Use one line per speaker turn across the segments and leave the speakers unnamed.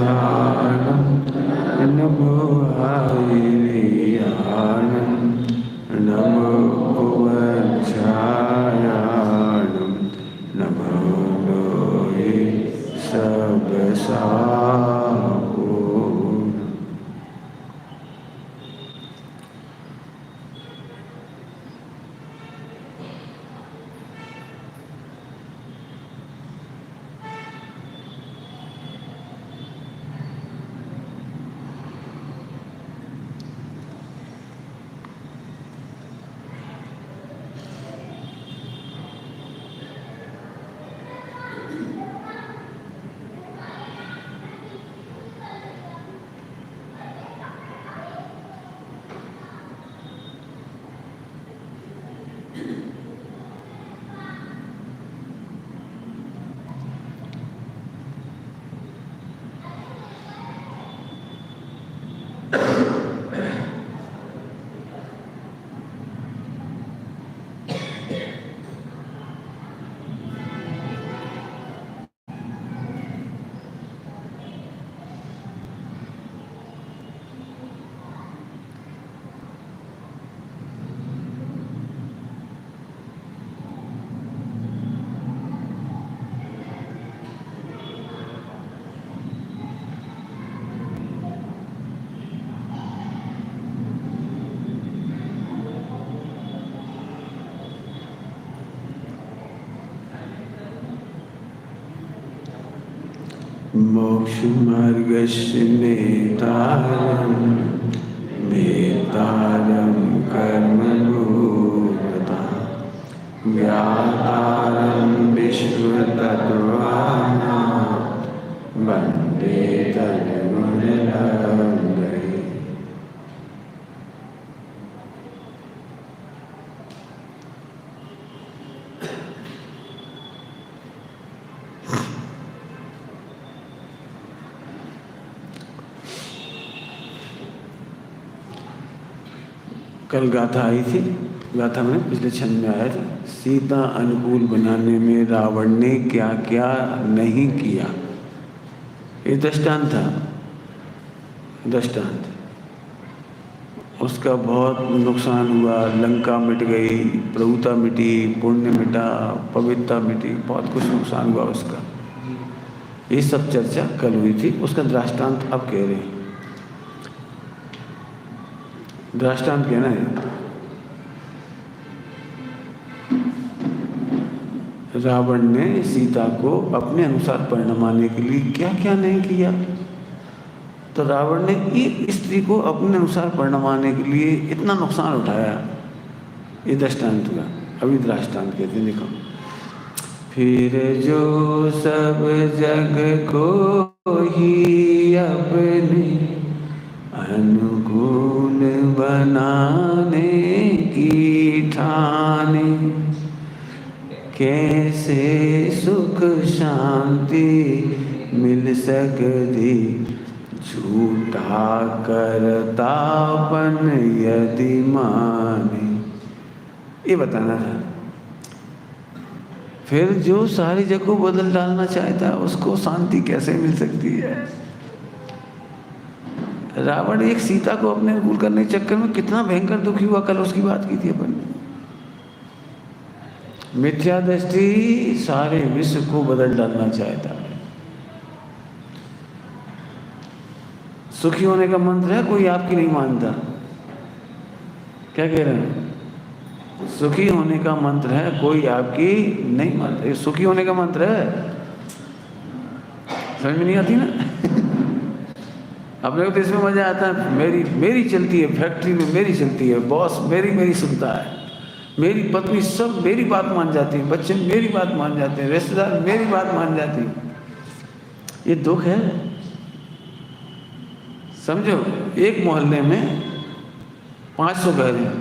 शानम नमो आयर्याणम नमो भुवनचायाणम नमो लोये सबसाहु। मोक्षमार्गस्य नेतारं वेतारं कर्मभूतः ज्ञातारं विश्वतत्त्वानां वन्दे तद्गुणलब्धये। कल गाथा आई थी, गाथा में पिछले छंद में आया था, सीता अनुकूल बनाने में रावण ने क्या क्या नहीं किया। ये दृष्टांत था, दृष्टांत। उसका बहुत नुकसान हुआ, लंका मिट गई, प्रभुता मिटी, पुण्य मिटा, पवित्रता मिटी, बहुत कुछ नुकसान हुआ उसका। ये सब चर्चा कल हुई थी, उसका दृष्टांत अब कह रहे हैं। दृष्टांत कहना है, रावण ने सीता को अपने अनुसार परिणमाने के लिए क्या क्या नहीं किया। तो रावण ने एक स्त्री को अपने अनुसार परिणमाने के लिए इतना नुकसान उठाया, ये दृष्टांत हुआ। अभी दृष्टांत कहते हैं, देखो। फिर जो सब जग को ही अपने अनुकूल बनाने की ठाने, कैसे सुख शांति मिल सकती, झूठा करतापन यदि माने। ये बताना था। फिर जो सारी जग को बदल डालना चाहता है, उसको शांति कैसे मिल सकती है। रावण एक सीता को अपने अनुकूल करने के चक्कर में कितना भयंकर दुखी हुआ, कल उसकी बात की थी अपन। मिथ्या दृष्टि सारे विश्व को बदल डालना चाहता है। सुखी होने का मंत्र है, कोई आपकी नहीं मानता। क्या कह रहे हैं? सुखी होने का मंत्र है, कोई आपकी नहीं मानता। ये सुखी होने का मंत्र है, समझ में नहीं आती ना। अपने को तो इसमें मजा आता है, मेरी चलती है, फैक्ट्री में मेरी चलती है, बॉस मेरी सुनता है, मेरी पत्नी सब मेरी बात मान जाती है, बच्चे मेरी बात मान जाते हैं, रिश्तेदार मेरी बात मान जाते हैं। ये दुख है। समझो, एक मोहल्ले में 500 घर हैं,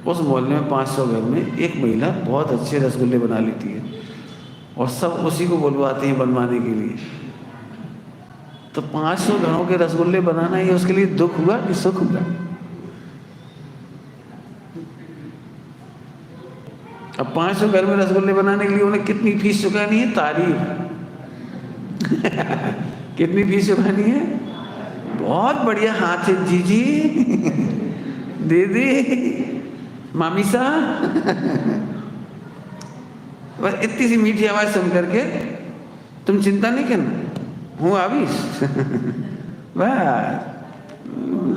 उस मोहल्ले में 500 घर में एक महिला बहुत अच्छे रसगुल्ले बना लेती है और सब उसी को बुलवाते हैं बनवाने के लिए। तो 500 घरों के रसगुल्ले बनाना ये उसके लिए दुख हुआ कि सुख हुआ? अब 500 घर में रसगुल्ले बनाने के लिए उन्हें कितनी फीस चुकानी है? तारीफ। कितनी फीस चुकानी है? बहुत बढ़िया हाथ है जीजी, दीदी, मामी सा। बस इतनी सी मीठी आवाज सुन करके तुम चिंता नहीं करना, हूँ अभी। बस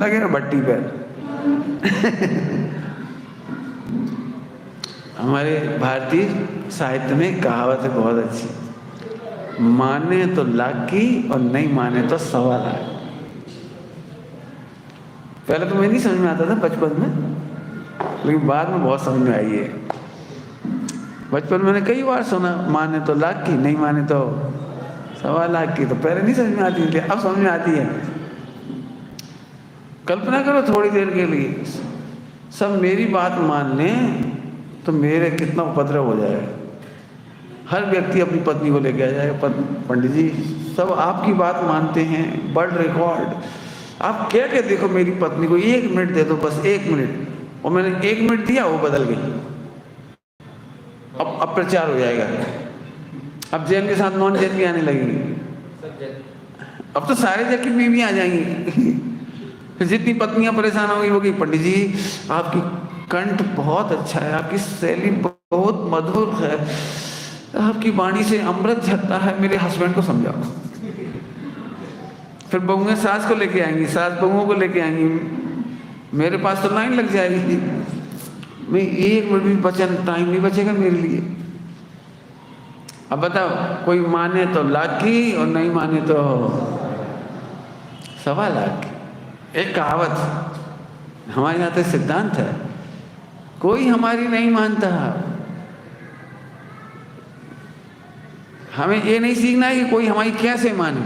लगे ना भट्टी पर। हमारे भारतीय साहित्य में कहावत है बहुत अच्छी, माने तो लाख की और नहीं माने तो 1.25 लाख। पहले तो मुझे नहीं समझ में आता था बचपन में, लेकिन बाद में बहुत समझ में आई है। बचपन में मैंने कई बार सुना, माने तो लाख की, नहीं माने तो 1.25 लाख की। तो पहले नहीं समझ में आती थी, अब समझ में आती है। कल्पना करो थोड़ी देर के लिए सब मेरी बात मान लें तो मेरे कितना उपद्रव हो जाएगा। हर व्यक्ति अपनी पत्नी को लेके आ जाएगा, पंडित जी सब आपकी बात मानते हैं, वर्ल्ड रिकॉर्ड। आप क्या क्या देखो मेरी पत्नी को 1 मिनट दे दो, बस 1 मिनट, और मैंने 1 मिनट दिया वो बदल गई। अब प्रचार हो जाएगा, अब जैन के साथ नॉन जैन भी आने लगेंगे, अब तो सारे जग की बीवी आ जाएंगी। फिर जितनी पत्नियां परेशान होगी वो कि पंडित जी आपकी कंठ बहुत अच्छा है, आपकी शैली बहुत मधुर है, आपकी वाणी से अमृत झरता है, मेरे हस्बैंड को समझाओ। फिर बहुएं सास को लेके आएंगी, सास बहुओं को लेके आएंगी, मेरे पास तो लाइन लग जाएगी। मैं 1 मिनट भी बचन टाइम नहीं बचेगा मेरे लिए। अब बताओ, कोई माने तो लाख की और नहीं माने तो 1.25 लाख की। एक कहावत हमारे यहाँ तो सिद्धांत है, कोई हमारी नहीं मानता। हमें ये नहीं सीखना है कि कोई हमारी कैसे माने,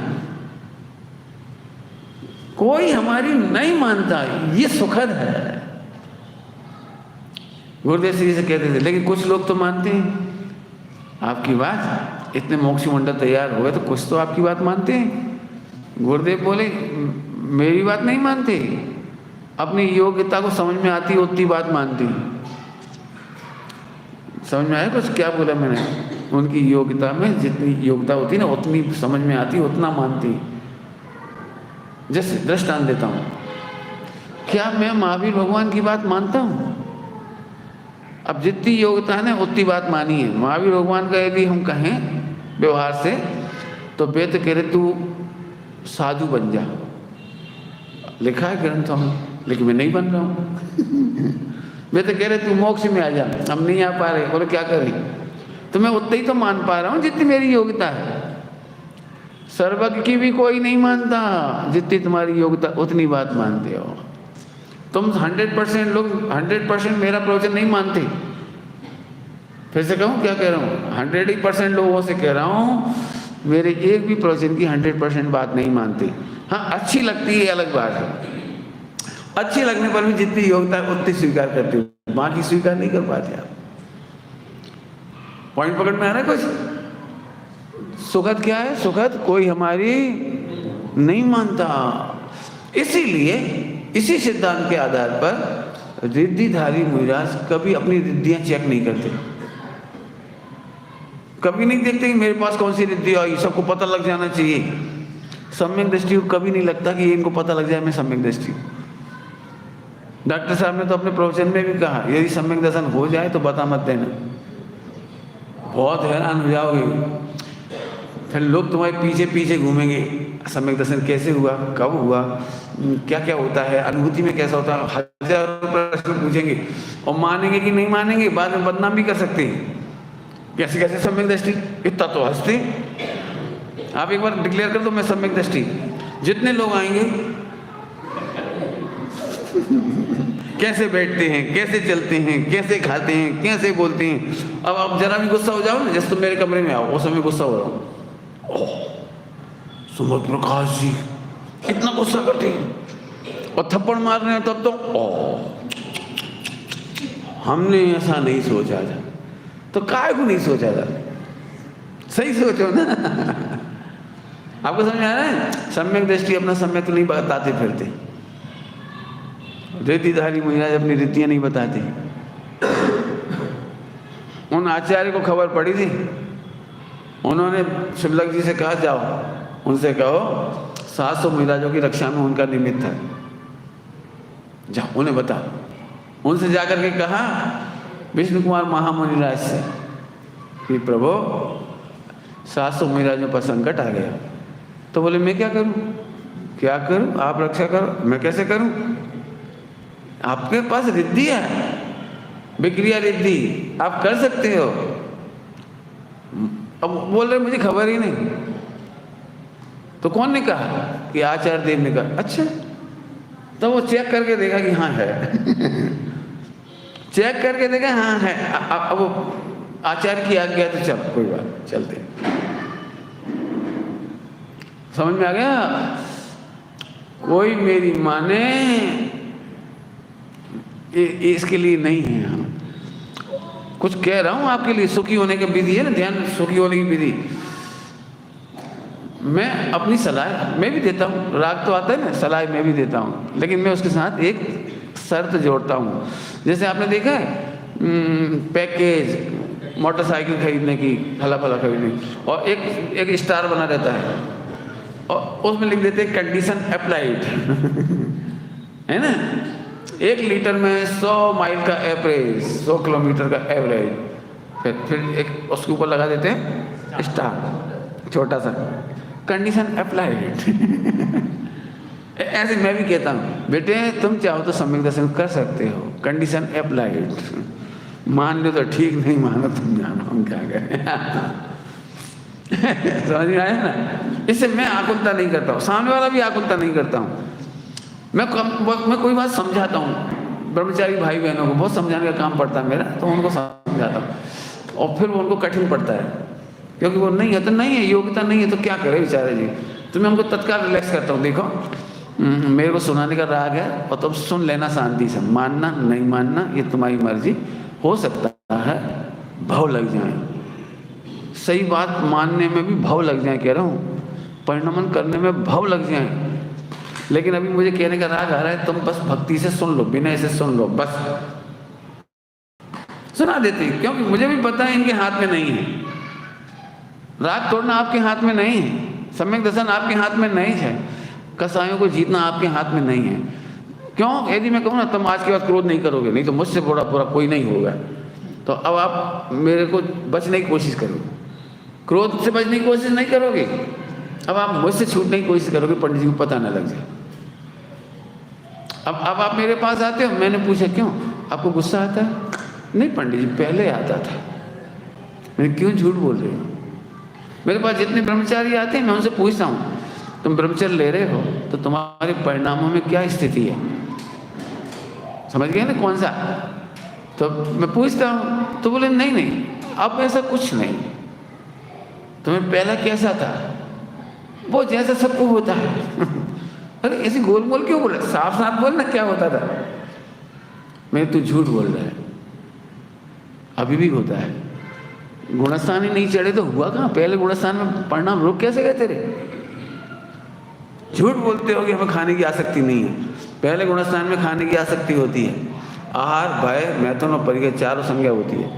कोई हमारी नहीं मानता, ये सुखद है। गुरुदेव श्री से कहते थे, लेकिन कुछ लोग तो मानते हैं आपकी बात, इतने मोक्षी मंडल तैयार हुए तो कुछ तो आपकी बात मानते हैं। गुरुदेव बोले मेरी बात नहीं मानते, अपनी योग्यता को समझ में आती उतनी बात मानती। समझ में आया कुछ क्या बोला मैंने? उनकी योग्यता में जितनी योग्यता होती ना उतनी समझ में आती, उतना मानती। जैसे दृष्टांत देता हूँ, क्या मैं महावीर भगवान की बात मानता हूँ? अब जितनी योग्यता है ना उतनी बात मानी है। महावीर भगवान का यदि हम कहें व्यवहार से तो वेद कह रहे तू साधु बन जा, लिखा है ग्रंथों में, लेकिन मैं नहीं बन रहा हूँ। वेद कह रहे तू मोक्ष में आ जा, हम नहीं आ पा रहे, बोले क्या करें? तो मैं उतना ही तो मान पा रहा हूँ जितनी मेरी योग्यता है। सर्वज्ञ की भी कोई नहीं मानता, जितनी तुम्हारी योग्यता उतनी बात मानते हो तुम। 100% लोग 100% मेरा प्रवचन नहीं मानते। फिर से कहूँ क्या कह रहा हूँ? 100% लोगों से कह रहा हूँ मेरे एक भी प्रवचन की 100% बात नहीं मानते। हाँ, अच्छी लगती है अलग बात है, अच्छी लगने पर भी जितनी योग्यता है उतनी स्वीकार करते हो, बाकी स्वीकार नहीं कर पाते आप। पॉइंट पकड़ में आ रहा है कुछ? सुखद क्या है? सुखद कोई हमारी नहीं मानता। इसीलिए इसी सिद्धांत के आधार पर रिद्धिधारी मुनिराज कभी अपनी रिद्धियां चेक नहीं करते, कभी नहीं देखते कि मेरे पास कौन सी रिद्धि आई, सबको पता लग जाना चाहिए। सम्यक दृष्टि को कभी नहीं लगता कि इनको पता लग जाए मैं सम्यक दृष्टि। डॉक्टर साहब ने तो अपने प्रवचन में भी कहा, यदि सम्यक दर्शन हो जाए तो बता मत देना, बहुत हैरान हो जाओगे। फिर लोग तुम्हारे पीछे पीछे घूमेंगे, सम्यक दर्शन कैसे हुआ, कब हुआ, क्या क्या होता है, अनुभूति में कैसा होता है, हजारों प्रश्न पूछेंगे और मानेंगे कि नहीं मानेंगे, बाद में बदनाम भी कर सकते हैं। कैसे कैसे सम्यक दृष्टि, इतना तो हंसते। आप एक बार डिक्लेयर कर दो मैं सम्यक दृष्टि, जितने लोग आएंगे कैसे बैठते हैं, कैसे चलते हैं, कैसे खाते हैं, कैसे बोलते हैं। अब आप जरा भी गुस्सा हो जाओ ना, जैसे तुम मेरे कमरे में आओ, उस समय गुस्सा हो रहा हूँ, सुमत प्रकाश जी इतना गुस्सा करते हैं और थप्पड़ मार रहे हैं, तब तो हमने ऐसा नहीं सोचा था। तो काय को नहीं सोचा था? सही सोचो ना। आपको समझ आ रहा है? सम्यक दृष्टि अपना सम्यक नहीं बताते फिरते, रिद्धिधारी मुनिराज अपनी रिद्धियां नहीं बताते। उन आचार्य को खबर पड़ी थी, उन्होंने शिवलक जी से कहा जाओ उनसे कहो 700 महाराजों की रक्षा में उनका निमित्त है, जाओ उन्हें बता। उनसे जाकर के कहा विष्णु कुमार महामुनि राज से कि प्रभु 700 महाराजों पर संकट आ गया। तो बोले मैं क्या करूं, क्या करूं, आप रक्षा करो, मैं कैसे करूं, आपके पास रिद्धि है, विक्रिया रिद्धि, आप कर सकते हो। अब बोल रहे मुझे खबर ही नहीं। तो कौन ने कहा कि आचार्य देव ने कहा। अच्छा, तो वो चेक करके देखा कि हाँ है चेक करके देखा हाँ है। अब वो आचार्य की आज्ञा तो चल कोई बात, चलते। समझ में आ गया? कोई मेरी माने इसके लिए नहीं है। हम कुछ कह रहा हूं आपके लिए, सुखी होने की विधि है ना, ध्यान, सुखी होने की विधि। मैं अपनी सलाह मैं भी देता हूँ, राग तो आता है ना, सलाह मैं भी देता हूँ, लेकिन मैं उसके साथ एक शर्त जोड़ता हूँ। जैसे आपने देखा है पैकेज मोटरसाइकिल खरीदने की, फला फला खरीदने की, और एक स्टार बना रहता है और उसमें लिख देते हैं कंडीशन अप्लाइड है ना। 1 लीटर में 100 माइल का एवरेज, 100 किलोमीटर का एवरेज, फिर एक उसके ऊपर लगा देते हैं स्टार छोटा सा, कंडीशन अप्लाइड ऐसे मैं भी कहता हूँ बेटे तुम चाहो तो सम्यक दर्शन कर सकते हो, कंडीशन अप्लाइड। मान लो तो ठीक, नहीं मानो तुम जानो हम क्या करें समझ में आया ना? इससे मैं आकुलता नहीं करता हूँ, सामने वाला भी आकुलता नहीं करता हूँ। मैं कोई बात समझाता हूँ, ब्रह्मचारी भाई बहनों को बहुत समझाने का काम पड़ता है मेरा, तो उनको समझाता हूँ और फिर वो उनको कठिन पड़ता है, क्योंकि वो नहीं है तो नहीं है, योग्यता नहीं है तो क्या करे बेचारे जी। तो मैं उनको तत्काल रिलैक्स करता हूँ, देखो मेरे को सुनाने का राग है और तुम सुन लेना शांति से, मानना नहीं मानना ये तुम्हारी मर्जी। हो सकता है भाव लग जाए, सही बात मानने में भी भाव लग जाए, कह रहा हूँ परिणमन करने में भाव लग जाए, लेकिन अभी मुझे कहने का राग आ रहा है तुम बस भक्ति से सुन लो, बिना ऐसे सुन लो, बस सुना देती, क्योंकि मुझे भी पता है इनके हाथ में नहीं है, राग तोड़ना आपके हाथ में नहीं है, सम्यक दर्शन आपके हाथ में नहीं है, कसायों को जीतना आपके हाथ में नहीं है। क्यों? यदि मैं कहूँ ना तुम आज के बाद क्रोध नहीं करोगे, नहीं तो मुझसे बुरा कोई नहीं होगा, तो अब आप मेरे को बचने की कोशिश करोगे, क्रोध से बचने की कोशिश नहीं करोगे, अब आप मुझसे छूटने की कोशिश करोगे, पंडित जी को पता ना लग जाए। अब आप मेरे पास आते हो, मैंने पूछा क्यों आपको गुस्सा आता है? नहीं पंडित जी पहले आता था। मैंने क्यों झूठ बोल रहे हो? मेरे पास जितने ब्रह्मचारी आते हैं मैं उनसे पूछता हूँ तुम ब्रह्मचर्य ले रहे हो तो तुम्हारे परिणामों में क्या स्थिति है, समझ गए ना कौन सा? तो मैं पूछता हूँ तो बोले नहीं अब ऐसा कुछ नहीं, तुम्हें पहला कैसा था? वो जैसा सबको होता है अरे ऐसे गोल मोल क्यों बोला, साफ साफ बोल ना क्या होता था। मैं तू झूठ बोल रहा है, अभी भी होता है। गुणस्थान ही नहीं चढ़े तो हुआ कहाँ? पहले गुणस्थान में परिणाम रुक कैसे गए तेरे? झूठ बोलते हो कि हमें खाने की आसक्ति नहीं है, पहले गुणस्थान में खाने की आसक्ति होती है, आहार भय मैथुन और परिग्रह चारों संज्ञा होती है।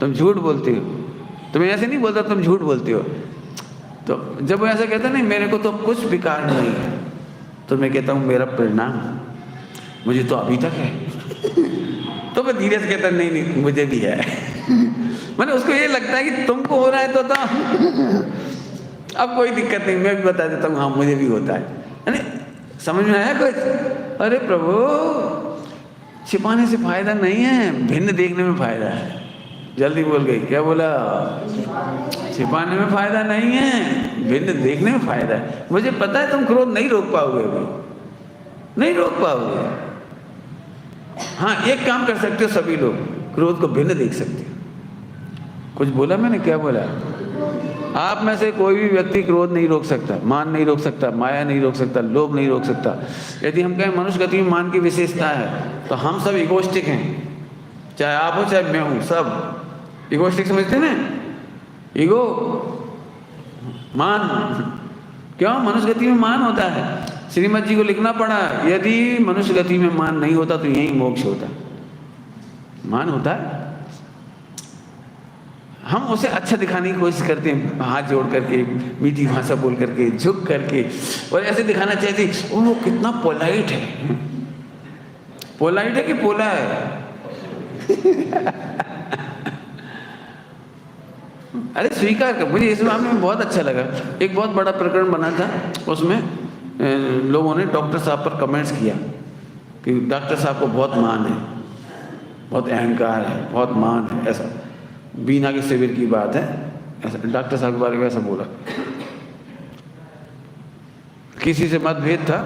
तुम झूठ बोलते हो, तुम्हें ऐसे नहीं बोलता तुम झूठ बोलते हो। तो जब वो ऐसा कहता नहीं मेरे को तो कुछ विकार नहीं है, तो मैं कहता हूँ मेरा परिणाम मुझे तो अभी तक है तो मैं धीरे से कहता नहीं मुझे भी है मैंने उसको ये लगता है कि तुमको हो रहा है तो अब कोई दिक्कत नहीं, मैं भी बता देता हूँ हाँ मुझे भी होता है। अरे समझ में आया कुछ? अरे प्रभु छिपाने से फायदा नहीं है, भिन्न देखने में फायदा है। जल्दी बोल गई, क्या बोला? छिपाने में फायदा नहीं है, भिन्न देखने में फायदा है। मुझे पता है तुम क्रोध नहीं रोक पाओगे, अभी नहीं रोक पाओगे। हाँ एक काम कर सकते हो सभी लोग, क्रोध को भिन्न देख सकते हो। कुछ बोला मैंने? क्या बोला? आप में से कोई भी व्यक्ति क्रोध नहीं रोक सकता, मान नहीं रोक सकता, माया नहीं रोक सकता, लोभ नहीं रोक सकता। यदि हम कहें मनुष्य गति में मान की विशेषता है तो हम सब इगोस्टिक हैं, चाहे आप हो चाहे मैं हूँ, सब इगोस्टिक समझते ना? ईगो मान, क्यों? मनुष्य गति में मान होता है। श्रीमद जी को लिखना पड़ा यदि मनुष्य गति में मान नहीं होता तो यही मोक्ष होता। मान होता है, हम उसे अच्छा दिखाने की कोशिश करते हैं, हाथ जोड़ करके, मीठी भाषा बोल करके, झुक करके, और ऐसे दिखाना चाहते हैं वो कितना पोलाइट है। पोलाइट है कि पोला है? अरे स्वीकार कर। मुझे इस मामले में बहुत अच्छा लगा। एक बहुत बड़ा प्रकरण बना था, उसमें लोगों ने डॉक्टर साहब पर कमेंट्स किया कि डॉक्टर साहब को बहुत मान है, बहुत अहंकार है, बहुत मान है, ऐसा बीना के शिविर की बात है, ऐसा डॉक्टर साहब के बारे में ऐसा बोला। किसी से मतभेद था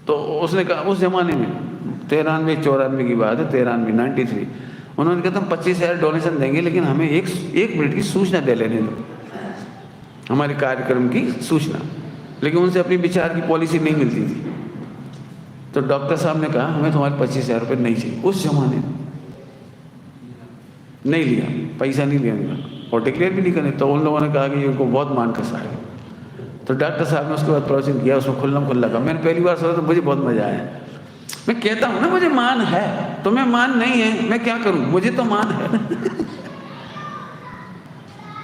तो उसने कहा, उस जमाने में 93-94 की बात है, 93, उन्होंने कहा हम 25,000 डोनेशन देंगे, लेकिन हमें एक मिनट की सूचना दे लेने दो, हमारे कार्यक्रम की सूचना। लेकिन उनसे अपनी विचार की पॉलिसी नहीं मिलती थी। तो डॉक्टर साहब ने कहा हमें तुम्हारे 25,000 रुपये नहीं चाहिए। उस जमाने में नहीं लिया, पैसा नहीं लिया उनका, और डिक्लेयर भी नहीं करने। तो उन लोगों ने कहा कि उनको बहुत मान कसा है। तो डॉक्टर साहब ने उसके बाद प्रवचन किया, उसमें खुल्ला का। मैंने पहली बार सुना तो मुझे बहुत मजा आया। मैं कहता हूँ ना, मुझे मान है, तुम्हें मान नहीं है, मैं क्या करूँ, मुझे तो मान है।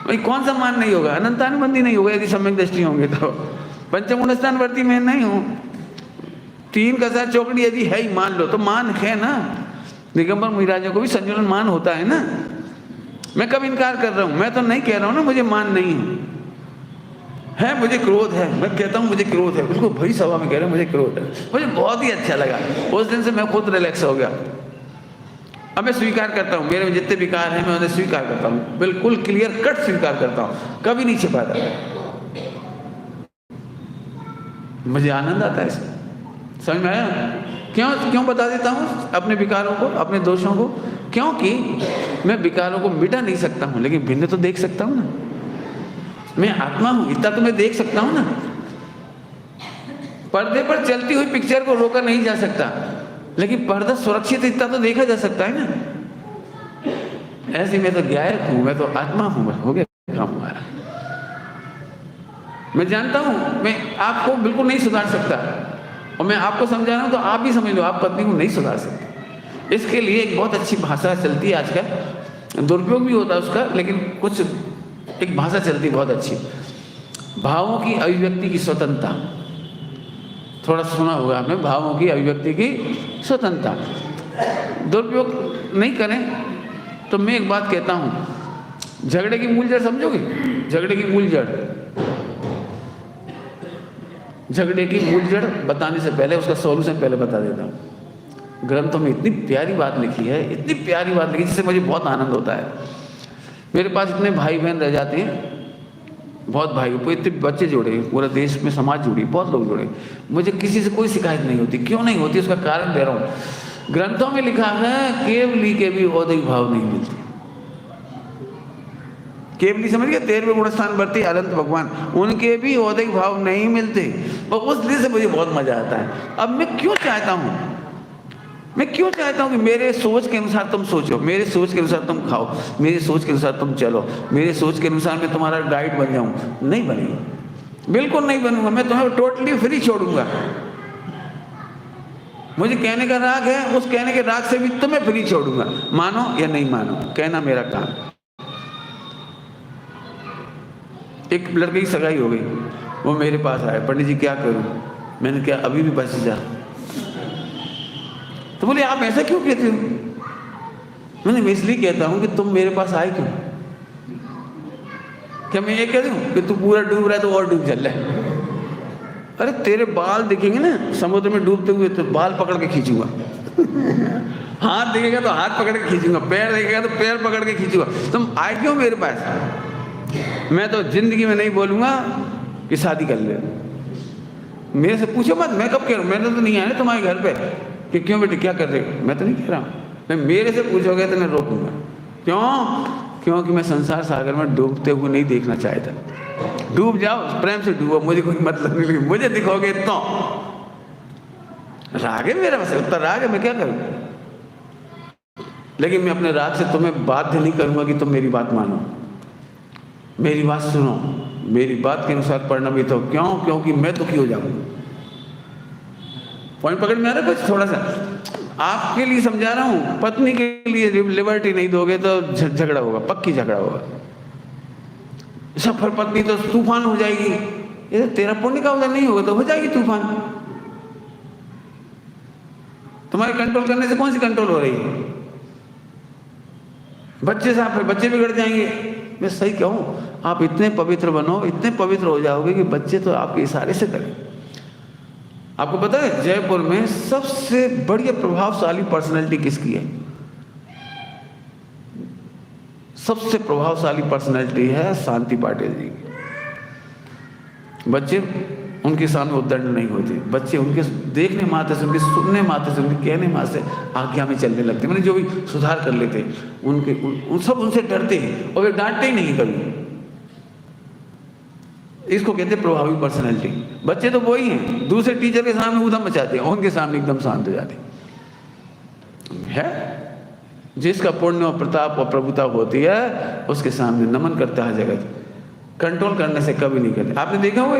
भाई कौन सा मान नहीं होगा? अनंतानुबंधी नहीं होगा यदि सम्यक दृष्टि होंगे तो। पंचमूलस्थान वर्ती मैं नहीं हूँ, 3 कसार चौकड़ी यदि है ही, मान लो तो मान है ना। दिगंबर मुनिराजा को भी संजुलन मान होता है ना। मैं कब इनकार कर रहा हूँ? मैं तो नहीं कह रहा हूँ ना मुझे मान नहीं है, मुझे क्रोध है। मैं कहता हूँ मुझे क्रोध है, बिल्कुल भरी सभा में कह रहा हूँ मुझे क्रोध है। मुझे बहुत ही अच्छा लगा, उस दिन से मैं खुद रिलैक्स हो गया। अब मैं स्वीकार करता हूँ, मेरे में जितने विकार हैं मैं उन्हें स्वीकार करता हूँ, बिल्कुल क्लियर कट स्वीकार करता हूँ, कभी नहीं छिपाता। मुझे आनंद आता है इसमें। समझ में आया? क्यों बता देता हूँ अपने विकारों को, अपने दोषों को? क्योंकि मैं विकारों को मिटा नहीं सकता हूँ, लेकिन भिन्न तो देख सकता हूँ ना। मैं आत्मा हूँ, इतना तो मैं देख सकता हूँ ना। पर्दे पर चलती हुई पिक्चर को रोका नहीं जा सकता, लेकिन पर्दा सुरक्षित इतना तो देखा जा सकता है ना। ऐसे मैं तो गायक हूँ, मैं तो आत्मा हूँ, बस हो गया काम हमारा। मैं जानता हूँ मैं आपको बिल्कुल नहीं सुधार सकता, और मैं आपको समझा रहा हूँ तो आप भी समझ लो, आप पत्नी को नहीं सुधार सकते। इसके लिए एक बहुत अच्छी भाषा चलती है आजकल, दुरुपयोग भी होता है उसका, लेकिन कुछ एक भाषा चलती है बहुत अच्छी, भावों की अभिव्यक्ति की स्वतंत्रता। थोड़ा सुना होगा आपने, भावों की अभिव्यक्ति की स्वतंत्रता। दुरुपयोग नहीं करें। तो मैं एक बात कहता हूँ, झगड़े की मूल जड़ समझोगे? झगड़े की मूल जड़, झगड़े की मूल जड़ बताने से पहले उसका सॉल्यूशन पहले बता देता हूँ। ग्रंथों में इतनी प्यारी बात लिखी है, इतनी प्यारी बात लिखी जिससे मुझे बहुत आनंद होता है। मेरे पास इतने भाई बहन रह जाते हैं, बहुत भाई, इतने बच्चे जुड़े, पूरा देश में समाज जुड़ी, बहुत लोग जुड़े, मुझे किसी से कोई शिकायत नहीं होती। क्यों नहीं होती? उसका कारण दे रहा हूँ। ग्रंथों में लिखा है केवली के भी औदिक भाव नहीं मिलते। केवली समझ गए? 13वें गुणस्थान वर्ती अनंत भगवान, उनके भी औदिक भाव नहीं मिलते, और उस दिन से मुझे बहुत मजा आता है। अब मैं क्यों चाहता हूँ कि मेरे सोच के अनुसार तुम सोचो, मेरे सोच के अनुसार तुम खाओ, मेरे सोच के अनुसार तुम चलो, मेरे सोच के अनुसार मैं तुम्हारा गाइड बन जाऊँ? नहीं बनेगा, बिल्कुल नहीं बनूंगा। मैं तुम्हें टोटली फ्री छोड़ूंगा। मुझे कहने का राग है, उस कहने के राग से भी तुम्हें फ्री छोड़ूंगा, मानो या नहीं मानो, कहना मेरा काम। एक लड़के की सगाई हो गई, वो मेरे पास आया, पंडित जी क्या करूं? मैंने क्या अभी भी बच जा? तो बोले आप ऐसा क्यों कहते हो? मैं इसलिए कहता हूं कि तुम मेरे पास आए क्यों? क्या मैं ये कह दूं कि तू पूरा डूब रहा है तो और डूब चल रहा है? अरे तेरे बाल दिखेंगे ना समुद्र में डूबते हुए तो बाल पकड़ के खींचूंगा। हाथ दिखेगा तो हाथ पकड़ के खींचूंगा, पैर दिखेगा तो पैर पकड़ के खींचूंगा। तुम आए क्यों मेरे पास? मैं तो जिंदगी में नहीं बोलूंगा कि शादी कर ले। मेरे से पूछो मत, मैं कब कह रहा हूँ? मैंने तो नहीं आया ना तुम्हारे घर पे कि क्यों बेटे क्या कर रहे हो, मैं तो नहीं कह रहा हूँ। मेरे से पूछोगे तो मैं रोकूंगा। क्यों? क्योंकि मैं संसार सागर में डूबते हुए नहीं देखना चाहता। डूब जाओ, प्रेम से डूबो, मुझे कोई मतलब नहीं। मुझे दिखोगे तो राग है मेरा, बस उतना राग है, मैं क्या करूँ? लेकिन मैं अपने राग से तुम्हें बाध्य नहीं करूंगा कि तुम मेरी बात मानो, मेरी बात सुनो, मेरी बात के अनुसार पढ़ना भी तो। क्यों? क्योंकि मैं दुखी हो जाऊंगा। पॉइंट पकड़ में आ रहा है कुछ? थोड़ा सा आपके लिए समझा रहा हूँ, पत्नी के लिए लिबर्टी नहीं दोगे तो झगड़ा होगा, पक्की झगड़ा होगा। सब फिर पत्नी तो तूफान हो जाएगी, ये तेरा पुण्य का उदय नहीं होगा तो हो जाएगी तूफान। तुम्हारे कंट्रोल करने से कौन सी कंट्रोल हो रही है? बच्चे साहब, फिर बच्चे बिगड़ जाएंगे। मैं सही कहूँ, आप इतने पवित्र बनो, इतने पवित्र हो जाओगे कि बच्चे तो आपके इशारे से करें। आपको पता है जयपुर में सबसे बढ़िया प्रभावशाली पर्सनैलिटी किसकी है? सबसे प्रभावशाली पर्सनैलिटी है शांति पाटिल जी की। बच्चे उनके सामने उद्दंड नहीं होते, बच्चे उनके देखने मात्र से, उनके सुनने मात्र से, उनके कहने मात्र से आज्ञा में चलने लगते। मैंने जो भी सुधार कर लेते उनके उन सब उनसे डरते हैं और वे डांटते ही नहीं कभी। इसको कहते हैं प्रभावी पर्सनैलिटी। बच्चे तो वही हैं, दूसरे टीचर के सामने उधम मचाते हैं, उनके सामने एकदम शांत हो जाते हैं। जिसका पुण्य और प्रताप और प्रभुता होती है उसके सामने नमन करता है जगत। कंट्रोल करने से कभी नहीं करते। आपने देखा हुआ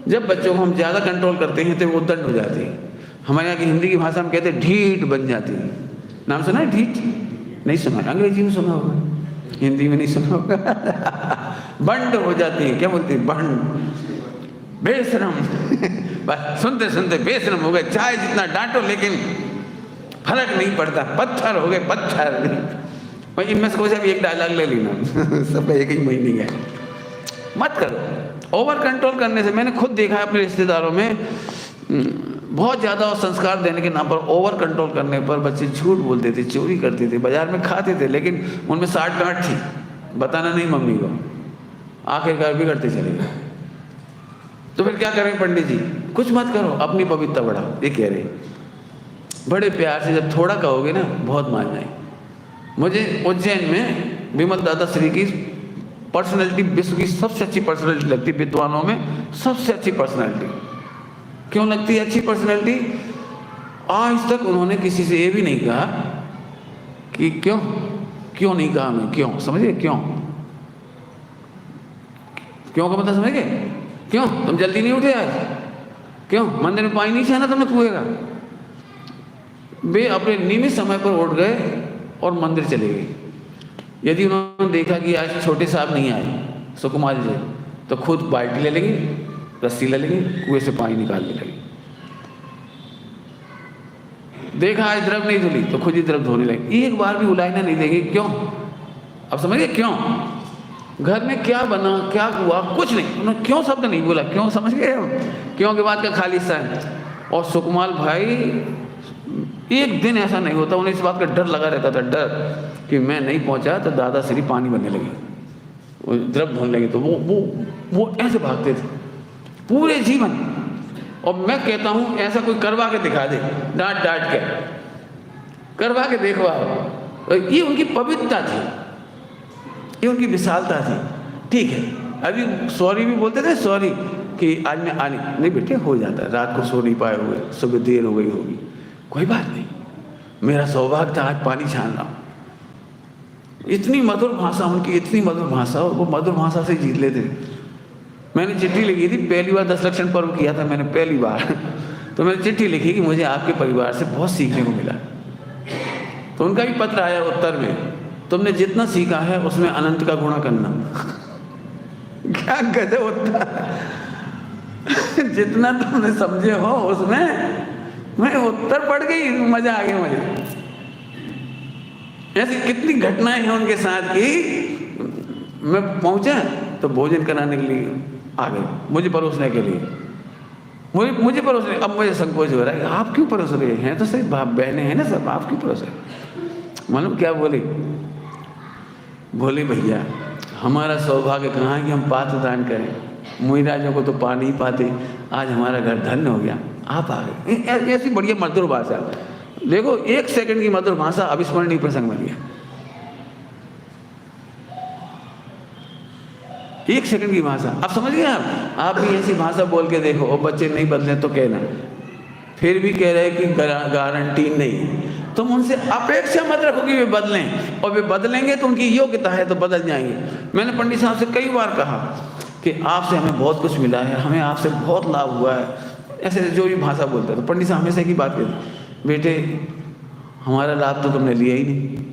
जब बच्चों को हम ज़्यादा कंट्रोल करते हैं तो वो उद्दंड हो जाते हैं। हमारे यहाँ की हिंदी की भाषा में कहते हैं ढीठ बन जाती है। नाम सुना है ढीठ? नहीं सुना, अंग्रेजी में सुना होगा, हिंदी में नहीं सुना होगा। बंड हो जाती है, क्या बोलते हैं, बंड, बेशरम। बस सुनते सुनते बेशरम हो गए। चाहे जितना डांटो लेकिन फर्क नहीं पड़ता, पत्थर हो गए, पत्थर। इनमें से कोई एक डायलॉग ले लेना, सब एक ही महीने का। मत करो ओवर कंट्रोल करने से। मैंने खुद देखा है अपने रिश्तेदारों में, बहुत ज़्यादा संस्कार देने के नाम पर ओवर कंट्रोल करने पर बच्चे झूठ बोलते थे, चोरी करते थे, बाजार में खाते थे, लेकिन उनमें 60 गांठ थी, बताना नहीं मम्मी को, आखिरकार बिगड़ते चले गए। तो फिर क्या करें पंडित जी? कुछ मत करो, अपनी पवित्रता बढ़ाओ। ये कह रहे बड़े प्यार से, जब थोड़ा कहोगे ना बहुत मान जाए। मुझे उज्जैन में विमल दादा श्री की पर्सनैलिटी विश्व की सबसे अच्छी पर्सनैलिटी लगती, विद्वानों में सबसे अच्छी पर्सनैलिटी। क्यों लगती है अच्छी पर्सनैलिटी? आज तक उन्होंने किसी से ये भी नहीं कहा कि क्यों नहीं कहा मैं, क्यों, समझिए, क्यों का मतलब समझ गए? क्यों तुम जल्दी नहीं उठे आज? क्यों मंदिर में पानी नहीं छाना तुमने कुएं का? वे अपने नियमित समय पर उठ गए और मंदिर चले गए। यदि उन्होंने देखा कि आज छोटे साहब नहीं आए सुकुमार जी, तो खुद बाल्टी ले लेंगे, रस्सी ले लेंगे, कुएं से पानी निकालने लगे। देखा आज द्रव नहीं धुली तो खुद ही द्रव धोने लगे। एक बार भी उलायना नहीं देंगे। क्यों? अब समझिए क्यों। घर में क्या बना, क्या हुआ, कुछ नहीं, उन्होंने क्यों शब्द नहीं बोला। क्यों, समझ गए? क्यों के बाद का खाली स्थान। और सुकुमार भाई एक दिन ऐसा नहीं होता, उन्हें इस बात का डर लगा रहता था, डर कि मैं नहीं पहुंचा तो दादा श्री पानी बनने लगे, वो द्रव धोने लगे, तो वो ऐसे भागते थे पूरे जीवन। और मैं कहता हूं ऐसा कोई करवा के दिखा दे, डांट के करवा के देखवा। ये उनकी पवित्रता थी, ये उनकी विशालता थी। ठीक है, अभी सॉरी भी बोलते थे, सॉरी कि आज मैं आने नहीं, बेटे हो जाता है, रात को सो नहीं पाए हुए, सुबह देर हो गई होगी, कोई बात नहीं, मेरा सौभाग्य था आज पानी छान रहा हूँ। इतनी मधुर भाषा उनकी, इतनी मधुर भाषा, और वो मधुर भाषा से जीत लेते। मैंने चिट्ठी लिखी थी, पहली बार 10 लक्षण पर्व किया था मैंने, पहली बार। तो मैंने चिट्ठी लिखी कि मुझे आपके परिवार से बहुत सीखने को मिला। तो उनका भी पत्र आया उत्तर में, तुमने जितना सीखा है उसमें अनंत का गुणा करना। क्या गजब होता। जितना तुमने समझे हो उसमें मैं उत्तर पढ़ गई, मजा आ गया मुझे। ऐसी कितनी घटनाएं हैं उनके साथ की मैं पहुंचा तो भोजन कराने के लिए आ गए, मुझे परोसने के लिए, मुझे परोसने। अब मुझे संकोच हो रहा है, आप क्यों परोस रहे हैं? तो सही बहनें हैं ना सब, आप क्यों परोस रहे? मालूम क्या बोले भैया हमारा सौभाग्य कहाँ है कि हम पात्र दान करें, मुहिराजों को तो पा नहीं पाते, आज हमारा घर धन्य हो गया, आप आ गए। ऐसी बढ़िया मधुर भाषा, देखो 1 सेकंड की मधुर भाषा अविस्मरणीय प्रसंग बन गया। 1 सेकंड की भाषा, आप समझ गए? आप भी ऐसी भाषा बोल के देखो, और बच्चे नहीं बदले तो कहना। फिर भी कह रहे कि गारंटी नहीं, तुम उनसे अपेक्षा मत रखो कि वे बदलें, और वे बदलेंगे तो उनकी योग्यता है तो बदल जाएंगे। मैंने पंडित साहब से कई बार कहा कि आपसे हमें बहुत कुछ मिला है, हमें आपसे बहुत लाभ हुआ है, ऐसे जो भी भाषा बोलते हैं। तो पंडित साहब हमेशा की बात कहते, बेटे हमारा लाभ तो तुमने लिया ही नहीं।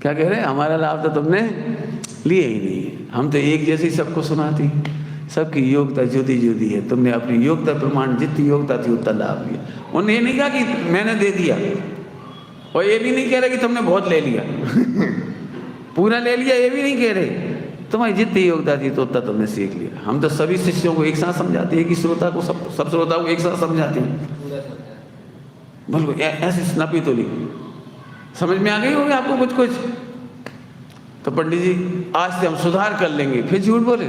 क्या कह रहे हैं? हमारा लाभ तो तुमने लिया ही नहीं। हम तो एक जैसी सबको सुनाती, सबकी योग्यता जुदी जुदी है। तुमने अपनी योग्यता प्रमाण जितनी योग्यता थी उतना लाभ लिया। उन्होंने ये नहीं कहा कि मैंने दे दिया, और ये भी नहीं कह रहे कि तुमने बहुत ले लिया पूरा ले लिया, ये भी नहीं कह रहे। तुम्हारी जितनी योग्यता थी तो उतना तुमने सीख लिया। हम तो सभी शिष्यों को एक साथ समझाते हैं कि श्रोता को सब श्रोता को एक साथ समझाते हैं। बोलो ऐसे स्नपी तो नहीं समझ में आ गई होगी आपको कुछ कुछ। तो पंडित जी आज से हम सुधार कर लेंगे, फिर झूठ बोले।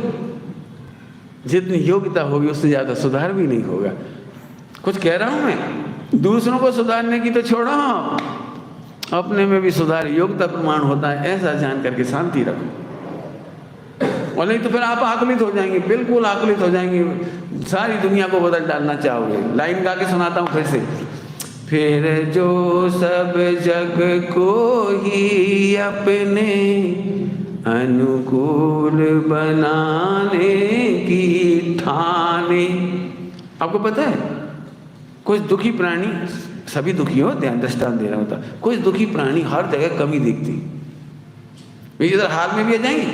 जितनी योग्यता होगी उससे ज़्यादा सुधार भी नहीं होगा। कुछ कह रहा हूँ मैं? दूसरों को सुधारने की तो छोड़ो, अपने में भी सुधार योग्यता प्रमाण होता है, ऐसा जान करके शांति रखो। और नहीं तो फिर आप आकलित हो जाएंगे, बिल्कुल आकलित हो जाएंगे, सारी दुनिया को बदल डालना चाहोगे। लाइन गा के सुनाता हूँ फिर से। फिर जो सब जग को ही अपने अनुकूल बनाने की ठाने। आपको पता है कुछ दुखी प्राणी, सभी दुखी होते हैं, दृष्टांत दे रहा होता, कुछ दुखी प्राणी हर जगह कमी देखती। वे इधर हाल में भी आ जाएंगे,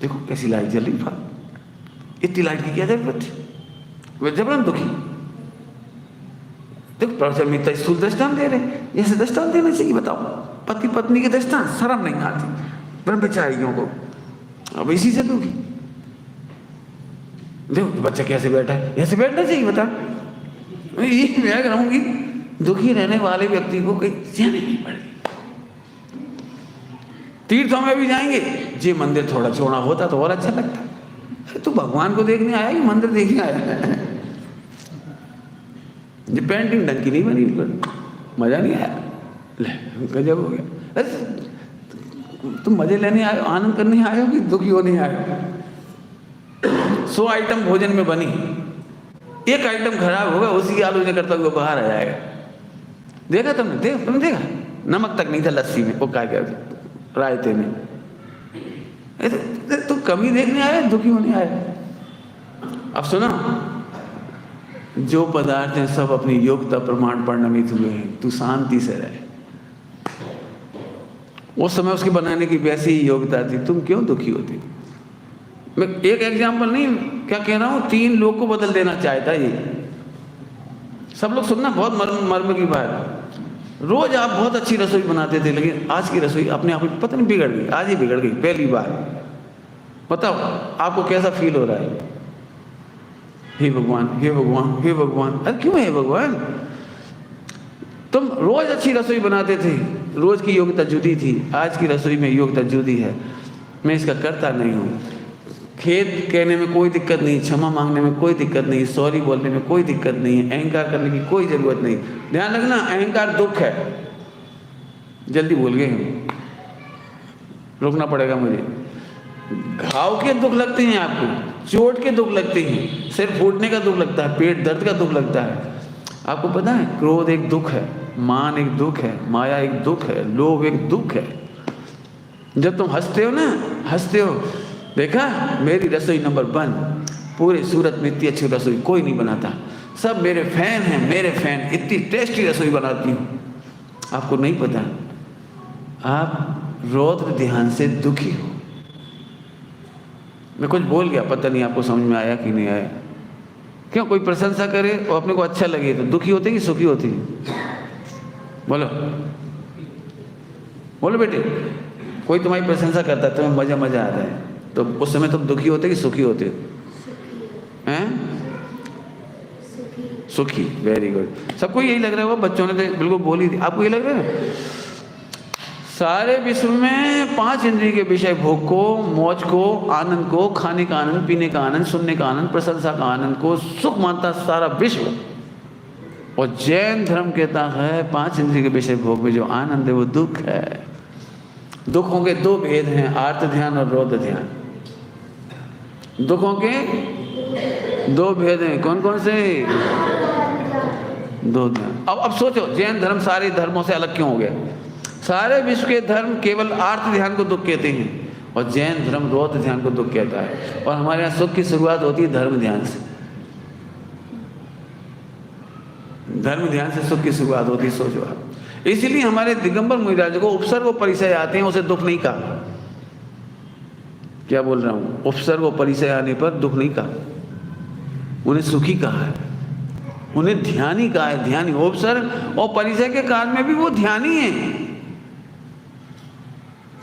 देखो कैसी लाइट जल रही, इतनी लाइट की क्या जरूरत है? वे जबरन दुखी। देखो प्रवचन में इतना स्थूल दृष्टांत दे रहे, ऐसे दृष्टांत देने चाहिए। बताओ, पति पत्नी के दृष्टांत शर्म नहीं आती ब्रह्मचारियों को, अब इसी से दुखी। देखो बच्चा कैसे बैठा है, ऐसे बैठना चाहिए। बता ये मैं रहूंगी, दुखी रहने वाले व्यक्ति को कहीं जाने नहीं पड़ेगी। तीर्थों में भी जाएंगे, जी मंदिर थोड़ा चौड़ा होता तो और अच्छा लगता। तू भगवान को देखने आया कि मंदिर देखने आया? ये पेंटिंग ढंग की नहीं बनी, मजा नहीं आया, गजब हो गया। अरे तुम मजे लेने आए, आनंद करने आए हो कि दुखी होने आए हो? 100 आइटम भोजन में बनी, एक आइटम खराब होगा, उसी की आलोचना करता हुआ बाहर आ जाएगा। देखा तुमने? तुमने देखा? नमक तक नहीं था लस्सी में, वो क्या रायते में। तो कमी देखने आया, दुखी होने आया? अब सुनो, जो पदार्थ हैं सब अपनी योग्यता प्रमाण परिणमित हुए हैं, तू शांति से रहे। उस समय उसके बनाने की वैसी ही योग्यता थी, तुम क्यों दुखी होती? मैं एक एग्जाम्पल नहीं क्या कह रहा हूं, 3 लोग को बदल देना चाहता ये। सब लोग सुनना, बहुत मर्म की बात। रोज आप बहुत अच्छी रसोई बनाते थे, लेकिन आज की रसोई अपने आप में पता नहीं बिगड़ गई, आज ही बिगड़ गई पहली बार। बताओ आपको कैसा फील हो रहा है? हे भगवान, हे भगवान, हे भगवान। अरे क्यों हे भगवान? तुम रोज अच्छी रसोई बनाते थे, रोज की योग्यता जुदी थी, आज की रसोई में योग्यता जुदी है। मैं इसका करता नहीं हूँ। खेद कहने में कोई दिक्कत नहीं, क्षमा मांगने में कोई दिक्कत नहीं, सॉरी बोलने में कोई दिक्कत नहीं, अहंकार करने की कोई जरूरत नहीं। ध्यान रखना, अहंकार दुख है। जल्दी बोल गए हम, रुकना पड़ेगा मुझे। घाव के दुख लगते हैं आपको, चोट के दुख लगते हैं, सिर फूटने का दुख लगता है, पेट दर्द का दुख लगता है। आपको पता है क्रोध एक दुख है, मान एक दुख है, माया एक दुख है, लोभ एक दुख है। जब तुम हंसते हो ना, हंसते हो, देखा मेरी रसोई नंबर 1, पूरे सूरत में इतनी अच्छी रसोई कोई नहीं बनाता, सब मेरे फैन हैं, मेरे फैन, इतनी टेस्टी रसोई बनाती हूँ। आपको नहीं पता, आप रौद्र ध्यान से दुखी हो। मैं कुछ बोल गया, पता नहीं आपको समझ में आया कि नहीं आया। क्यों? कोई प्रशंसा करे और अपने को अच्छा लगे तो दुखी होते कि सुखी होती? बोलो बोलो बेटे, कोई तुम्हारी प्रशंसा करता है, तुम्हें मजा मजा आता है, तो उस समय तुम दुखी होते कि सुखी होते हैं? सुखी। Very good. सबको यही लग रहा है, वो बच्चों ने तो बिल्कुल बोली थी। आपको ये लग रहा है? सारे विश्व में 5 इंद्रिय के विषय, भोग को, मौज को, आनंद को, खाने का आनंद, पीने का आनंद, सुनने का आनंद, प्रशंसा का आनंद को सुख मानता सारा विश्व। और जैन धर्म कहता है 5 इंद्रिय के विषय भोग में जो आनंद है वो दुख है। दुखों के 2 भेद हैं, आर्त ध्यान और रौद्र ध्यान। दुखों के 2 भेद हैं, कौन कौन से? 2 ध्यान। अब सोचो, जैन धर्म सारे धर्मों से अलग क्यों हो गया? सारे विश्व के धर्म केवल आर्त ध्यान को दुख कहते हैं, और जैन धर्म रौद्र ध्यान को दुख कहता है। और हमारे यहाँ सुख की शुरुआत होती है धर्म ध्यान से। धर्म ध्यान से सुख की शुरुआत होती है, सोचो आप। इसीलिए हमारे दिगंबर मुनिराज को उपसर्ग व परिचय आते हैं, उसे दुख नहीं कहा। क्या बोल रहा हूँ? उपसर्ग व परिचय आने पर दुख नहीं कहा, उन्हें सुखी कहा है, उन्हें ध्यानी कहा है। ध्यानी उपसर्ग और परिचय के काल में भी वो ध्यानी है।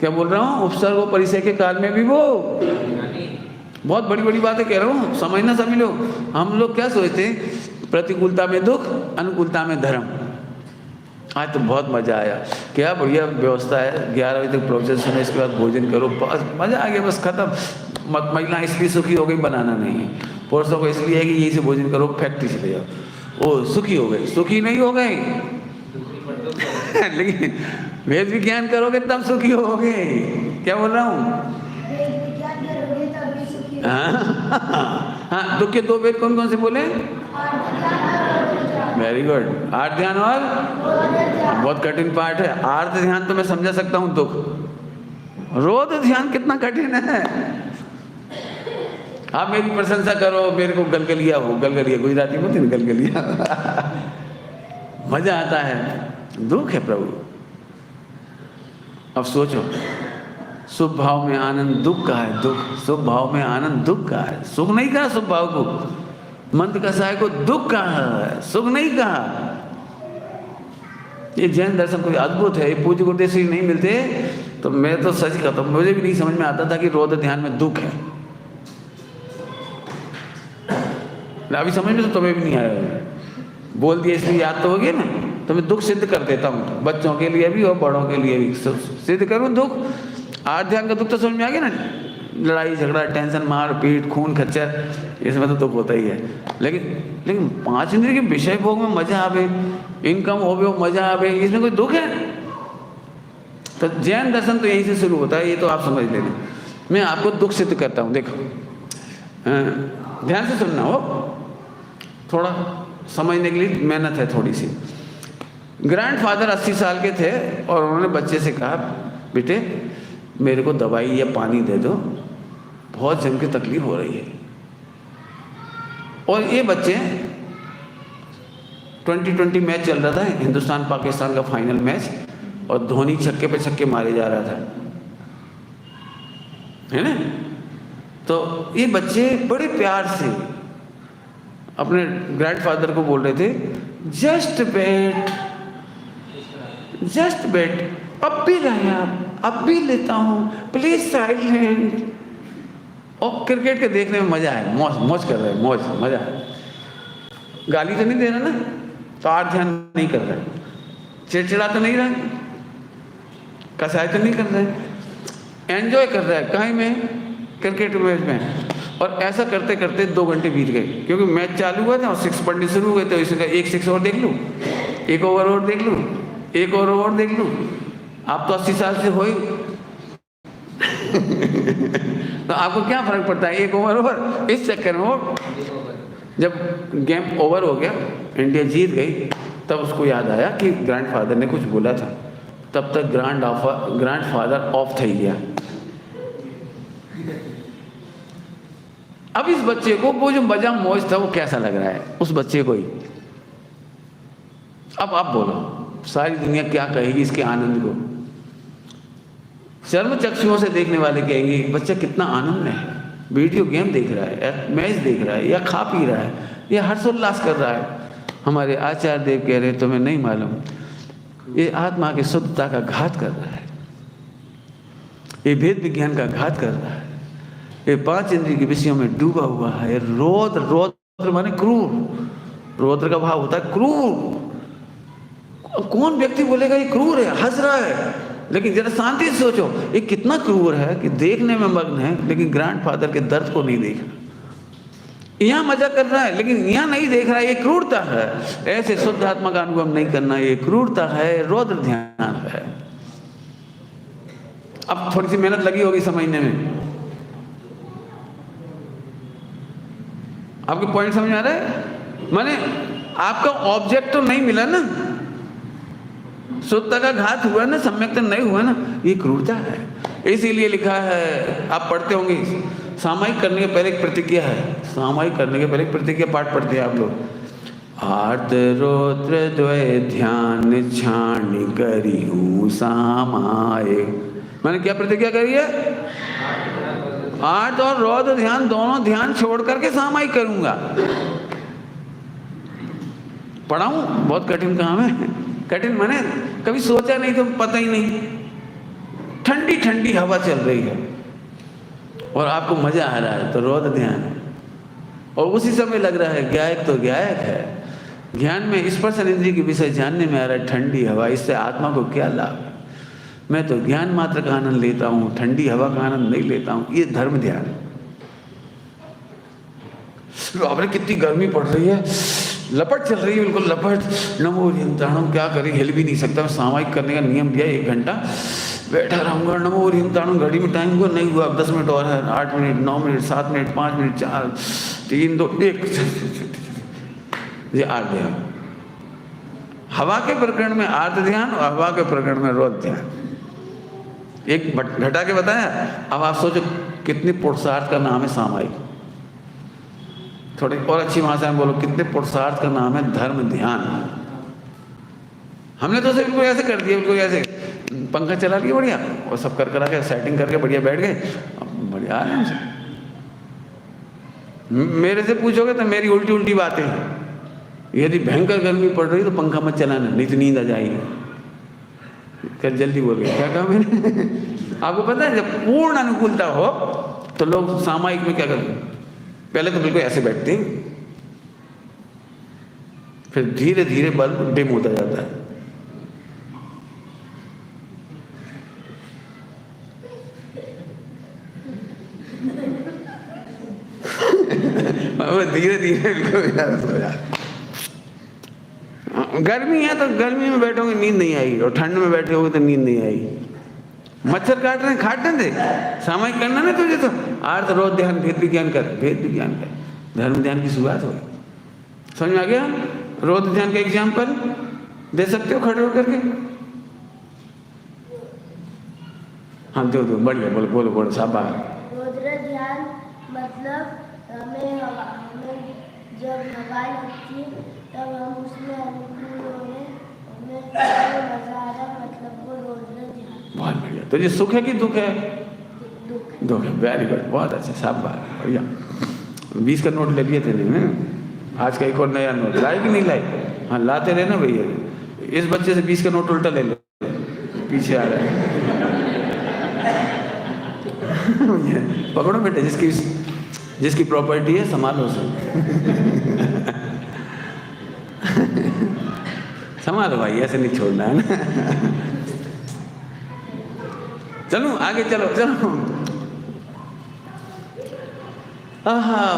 क्या बोल रहा हूँ? उपसर्ग और परिचय के काल में भी वो बहुत बड़ी बड़ी बातें कह रहा हूँ, समझना सभी लोग। हम लोग क्या सोचते हैं, प्रतिकूलता में दुख, अनुकूलता में धर्म। आज तो बहुत मजा आया, क्या बढ़िया व्यवस्था है। 11 बजे तक प्रोजेक्ट सुने, इसके बाद भोजन करो, बस मजा आ गया, बस खत्म। महिला इसलिए सुखी हो गई, बनाना नहीं है। पुरुषों को इसलिए है कि यही से भोजन करो, फैक्ट्री से ले जाओ, वो सुखी हो गई। सुखी नहीं हो गई लेकिन वेद विज्ञान करोगे तब सुखी होगे। क्या बोल रहा हूँ? हाँ, दुख के 2 वेद कौन कौन से बोले? Very good. आर्त ध्यान और बहुत कठिन पार्ट है। आर्त ध्यान तो मैं समझा सकता हूँ, दुख। रोध ध्यान कितना कठिन है। आप मेरी प्रशंसा करो, मेरे को गलगलिया हो, गलगलिया गुजराती बोलते हैं, गलगलिया मजा आता है। दुख है प्रभु। अब सोचो, शुभ भाव में आनंद दुख का है, दुख। शुभ भाव में आनंद दुख का है, सुख नहीं कहा शुभ भाव को। मंत्र कसाय को दुख कहा है, सुख नहीं कहा। ये जैन दर्शन कोई अद्भुत है। पूज्य गुरुदेव श्री नहीं मिलते तो मैं तो सच कहता हूँ, मुझे भी नहीं समझ में आता था कि रोध ध्यान में दुख है। अभी समझ में तो तुम्हें भी नहीं आया, बोल दिया इसलिए याद तो हो गया ना। तो मैं दुख सिद्ध कर देता हूँ, बच्चों के लिए भी और बड़ों के लिए भी सिद्ध करूँ दुख। आध्यात्म का दुख तो समझ में आ गया ना, लड़ाई झगड़ा, टेंशन, मार पीट, खून खच्चर, इसमें तो दुख होता ही है। लेकिन 5 इंद्रिय के विषय भोग में मजा आवे, इनकम हो वो मजा आवे, इसमें कोई दुख है? तो जैन दर्शन तो यहीं से शुरू होता है, ये तो आप समझ लेना। मैं आपको दुख सिद्ध करता हूँ, देखो ध्यान से सुनना हो, थोड़ा समझने के लिए मेहनत है थोड़ी सी। ग्रैंडफादर 80 साल के थे और उन्होंने बच्चे से कहा, बेटे मेरे को दवाई या पानी दे दो, बहुत जम की तकलीफ हो रही है। और ये बच्चे 2020 मैच चल रहा था, हिंदुस्तान पाकिस्तान का फाइनल मैच, और धोनी छक्के पे छक्के मारे जा रहा था, है ना। तो ये बच्चे बड़े प्यार से अपने ग्रैंडफादर को बोल रहे थे, जस्ट वेट, अब भी रहे आप, अब भी लेता हूँ, प्लीज साइलेंट। और क्रिकेट के देखने में मजा है, मौज कर रहे हैं, मौज मजा है। गाली तो नहीं दे रहा ना, तो आर्त ध्यान नहीं कर रहा है, चिड़चिड़ा तो नहीं रहा, कसाई तो नहीं कर रहा है, एंजॉय कर रहा है कहीं में, क्रिकेट मैच में। और ऐसा करते करते 2 घंटे बीत गए, क्योंकि मैच चालू हुआ था और 6 पढ़ने शुरू हो गए थे। इसका 1 6 और देख लूँ, 1 ओवर और देख लूँ, 1 और देख लूँ। आप तो 80 साल से हो ही तो आपको क्या फर्क पड़ता है 1 ओवर। इस चक्कर में जब गेम ओवर हो गया, इंडिया जीत गई, तब उसको याद आया कि ग्रैंडफादर ने कुछ बोला था। तब तक ग्रैंडफादर ऑफ थी गया। अब इस बच्चे को वो जो मजा मौज था वो कैसा लग रहा है उस बच्चे को ही। अब आप बोलो, सारी दुनिया क्या कहेगी इसके आनंद को? चर्म चक्षुओं से देखने वाले कहेंगे बच्चा कितना आनंद में है, वीडियो गेम देख रहा है, मैच देख रहा है, या खा पी रहा है, या हर्षोल्लास कर रहा है। हमारे आचार्य देव कह रहे तुम्हें नहीं मालूम, ये आत्मा की शुद्धता का घात कर रहा है, ये भेद विज्ञान का घात कर रहा है, ये 5 इंद्रिय के विषयों में डूबा हुआ है। रौद्र माने क्रूर, रौद्र का भाव होता है क्रूर। कौन व्यक्ति बोलेगा ये क्रूर है, हंस रहा है, लेकिन जरा शांति से सोचो ये कितना क्रूर है कि देखने में मग्न है, लेकिन ग्रैंडफादर के दर्द को नहीं देख रहा। यहाँ मजा कर रहा है लेकिन यहाँ नहीं देख रहा है, ये क्रूरता है। ऐसे शुद्ध आत्मा का अनुभव नहीं करना, ये क्रूरता है, रौद्र ध्यान है। अब थोड़ी सी मेहनत लगी होगी समझने में। आपके पॉइंट समझ आ रहा है? माने आपका ऑब्जेक्ट तो नहीं मिला ना, शुद्धता का घात हुआ ना, सम्यक नहीं हुआ ना, ये क्रूरता है। इसीलिए लिखा है, आप पढ़ते होंगे, सामायिक करने के पहले एक प्रतिज्ञा है। सामायिक करने के पहले एक प्रतिज्ञा पाठ पढ़ते हैं आप लोग। आर्त रौद्र द्वय ध्यान छाण करी हूँ सामाए। मैंने क्या प्रतिज्ञा करी है? आर्त और रौद्र ध्यान दोनों ध्यान छोड़ करके सामायिक करूंगा। पढ़ाऊं? बहुत कठिन काम है। कठिन मैंने कभी सोचा नहीं तो पता ही नहीं। ठंडी ठंडी हवा चल रही है और आपको मजा आ रहा है तो रौद्र ध्यान है, और उसी समय लग रहा है गायक तो गायक है। ज्ञान में स्पर्शन इंद्रिय के विषय जानने में आ रहा है ठंडी हवा, इससे आत्मा को क्या लाभ है? मैं तो ज्ञान मात्र का आनंद लेता हूँ, ठंडी हवा का आनंद नहीं लेता हूँ। ये धर्म ध्यान है। आपने कितनी गर्मी पड़ रही है, लपट चल रही है, बिल्कुल लपट। नमो रियंताणु, क्या करें, हिल भी नहीं सकता। सामायिक करने का नियम दिया, 1 घंटा बैठा रहूंगा। नमो रियंताणु, घड़ी में टाइम को नहीं हुआ, अब 10 मिनट और है, 8 मिनट, 9 मिनट, 7 मिनट, 5 मिनट, 4, 3, 2, 1। ये आर्त ध्यान। हवा के प्रकरण में आर्त ध्यान और हवा के प्रकरण में रौद्र ध्यान। एक घटा के बताया। अब आप सोचो कितने पुरुषार्थ का नाम है सामायिक। थोड़ी और अच्छी भाषा में बोलो, कितने पुरुषार्थ का नाम है धर्म ध्यान। हमने तो बिल्कुल ऐसे कर दिया, बिल्कुल ऐसे पंखा चला लिया बढ़िया, और सब कर करा के सेटिंग करके बढ़िया बैठ गए, बढ़िया आराम से। मेरे से पूछोगे तो मेरी उल्टी उल्टी बातें हैं। यदि भयंकर गर्मी पड़ रही तो पंखा मत चलाना, नहीं तो नींद आ जाएगी। कर जल्दी बोल गया, क्या कहा मैंने? आपको पता है जब पूर्ण अनुकूलता हो तो लोग सामायिक में क्या करते हैं? पहले तो बिल्कुल ऐसे बैठते हैं, फिर धीरे धीरे बल्ब डिम होता जाता है। धीरे धीरे गर्मी है तो गर्मी में बैठोगे नींद नहीं आएगी, और ठंड में बैठे होगे तो नींद नहीं आएगी। मच्छर काट रहे हैं, काटने दे, सामायिक करना ना तुझे तो। आर्त रौद्र ध्यान, भेद विज्ञान कर, भेद विज्ञान कर, धर्म ध्यान की शुरुआत होगी। समझ में आ गया? रौद्र ध्यान का एग्जाम्पल दे सकते हो खड़े होकर के? हाँ दो दो, बढ़िया, बोलो बोलो बोलो, शाबाश।
रौद्र ध्यान मतलब हमें जब हवा लगती है तब हम उसमें अनुकूल हो रहे, हमें मजा आ रहा, मतलब वो रौद्र ध्यान।
बहुत बढ़िया। तो ये सुख है कि दुख है? दुख है। वेरी गुड, बहुत अच्छा, शाबाश, बढ़िया। 20 का नोट ले लिए थे नहीं? आज का एक और नया नोट लाए कि नहीं लाए? हाँ लाते रहे ना भैया। इस बच्चे से 20 का नोट उल्टा ले लो, पीछे आ रहा है। पकड़ो बेटे, जिसकी प्रॉपर्टी है संभालो उसे। संभालो भाई, ऐसे नहीं छोड़ना है ना। चलो आगे, चलो चलो।